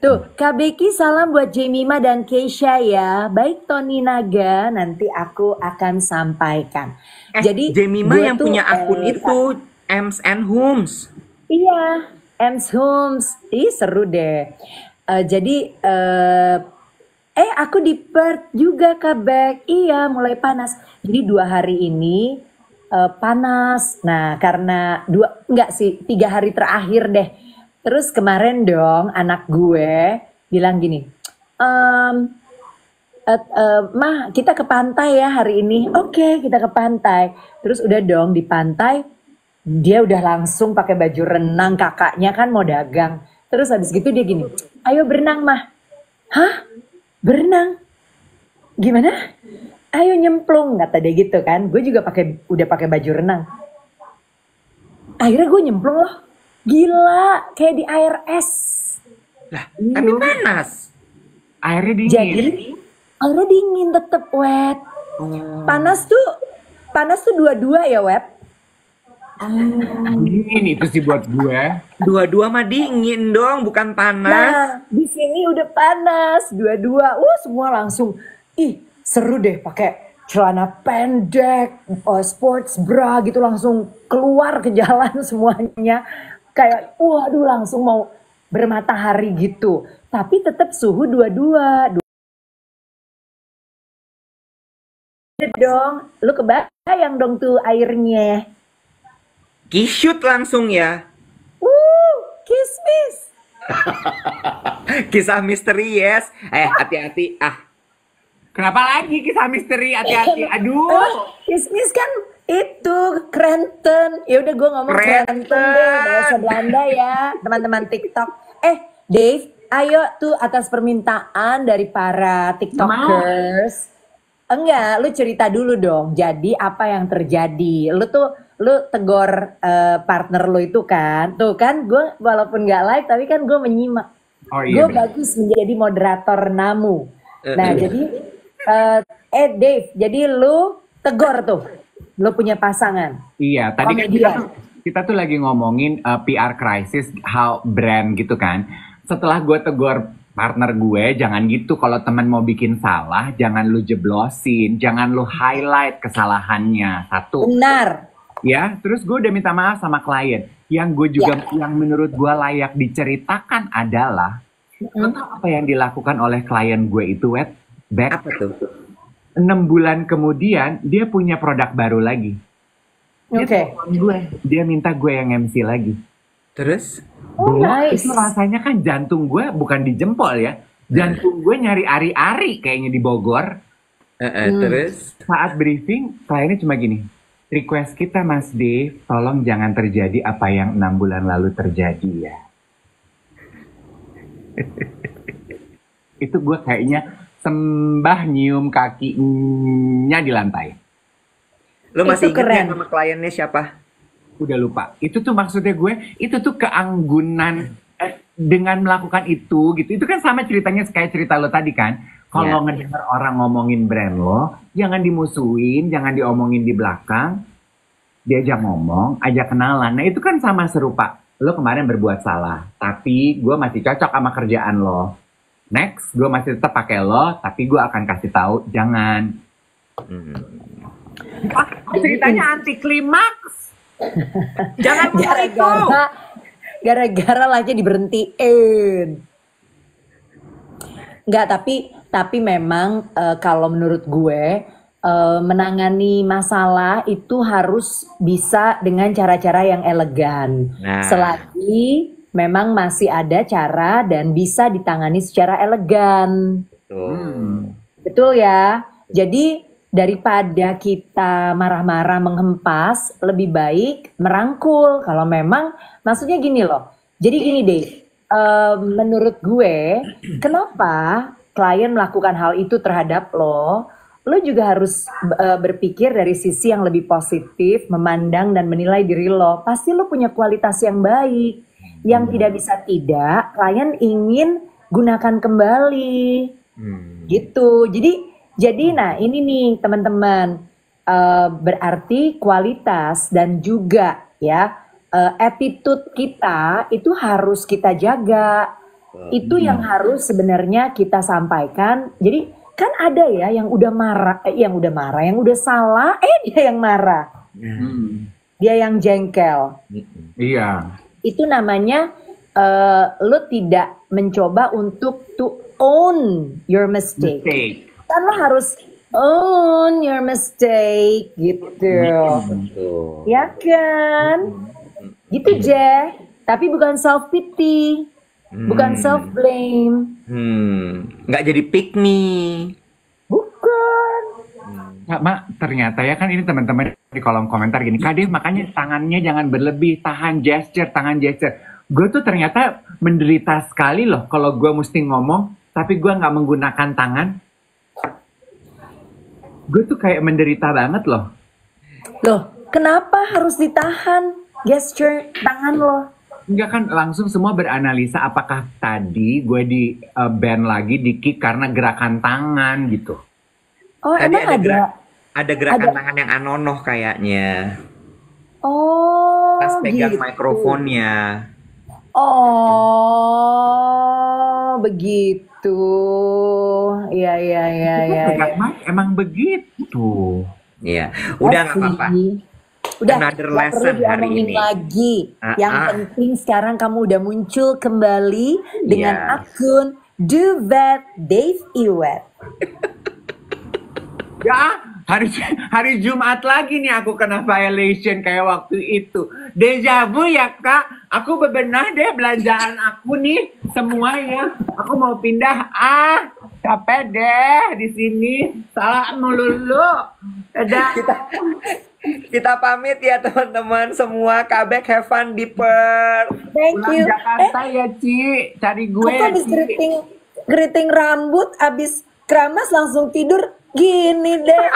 Speaker 4: Tuh, Kak Becky salam buat Jemima dan Keisha ya. Baik Tony Naga, nanti aku akan sampaikan. Jadi
Speaker 2: Jemima
Speaker 4: gue
Speaker 2: yang
Speaker 4: tuh,
Speaker 2: punya akun itu Ems and Homes.
Speaker 4: iya, Ems Homes. Ih, seru deh. Jadi aku di Perth juga Kak Bek. Iya, mulai panas. Jadi 2 hari ini panas. Nah, karena 3 hari terakhir deh. Terus kemarin dong anak gue bilang gini, Mah kita ke pantai ya hari ini. Oke, kita ke pantai. Terus udah dong di pantai, dia udah langsung pakai baju renang, kakaknya kan mau dagang. Terus habis gitu dia gini, ayo berenang Mah. Hah? Berenang? Gimana? Ayo nyemplung, kata dia gitu kan. Gue juga udah pakai baju renang. Akhirnya gue nyemplung loh. Gila, kayak di air es.
Speaker 2: Lah, tapi panas.
Speaker 1: Airnya dingin.
Speaker 4: Jadi airnya dingin tetep wet. Panas tuh 22 ya wet.
Speaker 1: Dingin itu sih buat gue.
Speaker 2: Dua-dua mah dingin dong, bukan panas.
Speaker 4: Nah, di sini udah panas 22. Semua langsung seru deh pakai celana pendek, sports bra gitu langsung keluar ke jalan semuanya. Kayak waduh langsung mau bermatahari gitu. Tapi tetap suhu 22. Dong, lu kebayang dong tuh airnya.
Speaker 2: Kisut langsung ya.
Speaker 4: Kismis.
Speaker 2: Kisah misteri yes. Hati-hati
Speaker 1: Kenapa lagi kisah misteri? Hati-hati. Aduh.
Speaker 4: Kismis kan itu krenten. Ya udah gue ngomong krenten deh, bahasa Belanda ya, teman-teman TikTok. Dave, ayo tuh atas permintaan dari para TikTokers. Enggak, lu cerita dulu dong. Jadi apa yang terjadi? Lu tegor partner lu itu kan. Tuh kan gue walaupun nggak live tapi kan gue menyimak.
Speaker 1: Oh iya.
Speaker 4: Gue bagus menjadi moderator namu. Nah jadi Dave, jadi lu tegor tuh. Lu punya pasangan.
Speaker 1: Iya, tadi kan kita tuh lagi ngomongin PR crisis, how brand gitu kan. Setelah gue tegur partner gue, jangan gitu. Kalau teman mau bikin salah, jangan lu jeblosin, jangan lu highlight kesalahannya. Satu.
Speaker 4: Benar.
Speaker 1: Ya, terus gue udah minta maaf sama klien. Yang gue juga, yang menurut gue layak diceritakan adalah, lo tau apa yang dilakukan oleh klien gue itu, Apa
Speaker 2: tuh?
Speaker 1: 6 bulan kemudian, dia punya produk baru lagi.
Speaker 4: Oke.
Speaker 1: Dia minta gue yang MC lagi.
Speaker 2: Terus?
Speaker 4: Nice.
Speaker 1: Itu rasanya kan jantung gue bukan di jempol ya. Jantung gue nyari ari-ari kayaknya di Bogor.
Speaker 2: Terus?
Speaker 1: Saat briefing, kliennya cuma gini. Request kita Mas Dave, tolong jangan terjadi apa yang 6 bulan lalu terjadi ya. Itu gue kayaknya sembah nyium kakinya di lantai.
Speaker 2: Lo masih
Speaker 4: Itu keren.
Speaker 2: ingat nama kliennya siapa?
Speaker 1: Udah lupa. Itu tuh maksudnya gue, itu tuh keanggunan dengan melakukan itu gitu. Itu kan sama ceritanya kayak cerita lo tadi kan. Kalau ngedenger orang ngomongin brand lo, jangan dimusuhin, jangan diomongin di belakang. Diajak ngomong, ajak kenalan. Nah itu kan sama serupa. Lo kemarin berbuat salah, tapi gue masih cocok sama kerjaan lo. Next, gue masih tetap pakai lo, tapi gue akan kasih tahu jangan. Ceritanya anti klimaks. Jangan
Speaker 4: gara-gara aja diberhentiin. Enggak, tapi memang kalau menurut gue menangani masalah itu harus bisa dengan cara-cara yang elegan. Selagi memang masih ada cara dan bisa ditangani secara elegan. Betul ya. Jadi daripada kita marah-marah menghempas, lebih baik merangkul. Kalau memang maksudnya gini loh. Jadi gini deh, menurut gue, kenapa klien melakukan hal itu terhadap lo juga harus berpikir dari sisi yang lebih positif, memandang dan menilai diri lo. Pasti lo punya kualitas yang baik. Yang tidak bisa tidak, klien ingin gunakan kembali. Gitu. Jadi Jadi nah ini nih teman-teman, berarti kualitas dan juga ya attitude kita itu harus kita jaga. Itu yang harus sebenarnya kita sampaikan. Jadi kan ada ya yang udah marah, yang udah salah, dia yang marah, dia yang jengkel.
Speaker 1: Iya.
Speaker 4: Itu namanya lo tidak mencoba untuk to own your mistake. Kan lo harus own your mistake gitu. Ya kan? Gitu Je. Tapi bukan self pity, bukan self blame.
Speaker 2: Nggak jadi pick me.
Speaker 4: Bukan.
Speaker 1: Mak, ternyata ya kan ini teman-teman di kolom komentar gini, Kak Dev makanya tangannya jangan berlebih, tahan gesture. Gue tuh ternyata menderita sekali loh kalau gue mesti ngomong, tapi gue nggak menggunakan tangan. Gue tuh kayak menderita banget loh.
Speaker 4: Loh, kenapa harus ditahan gesture tangan lo?
Speaker 1: Enggak kan langsung semua beranalisa apakah tadi gue di ban lagi di kick karena gerakan tangan gitu.
Speaker 4: Oh,
Speaker 2: Tadi
Speaker 4: emang
Speaker 2: ada gerakan tangan yang anonoh kayaknya.
Speaker 4: Oh,
Speaker 2: Pas pegang
Speaker 4: gitu.
Speaker 2: mikrofonnya.
Speaker 4: Oh, begitu. Iya.
Speaker 1: Emang begitu.
Speaker 2: Iya, udah nggak apa-apa.
Speaker 4: Udah,
Speaker 2: Another
Speaker 4: nggak
Speaker 2: lesson
Speaker 4: perlu
Speaker 2: hari
Speaker 4: diomongin
Speaker 2: ini.
Speaker 4: lagi. Yang penting sekarang kamu udah muncul kembali dengan
Speaker 2: Iya.
Speaker 4: akun Do That Dave Iwet.
Speaker 1: Ya, hari Jumat lagi nih aku kena violation kayak waktu itu. Deja vu ya Kak, aku bebenah deh belanjaan aku nih semua ya. Aku mau pindah, capek deh di sini. Salah melulu. Dadah.
Speaker 2: Kita pamit ya teman-teman semua. Kabek have fun di Perth.
Speaker 4: Thank
Speaker 1: Pulang
Speaker 4: you.
Speaker 1: Jakarta ya Ci, cari gue.
Speaker 4: Aku habis
Speaker 1: Ci.
Speaker 4: keriting rambut, habis keramas langsung tidur gini deh.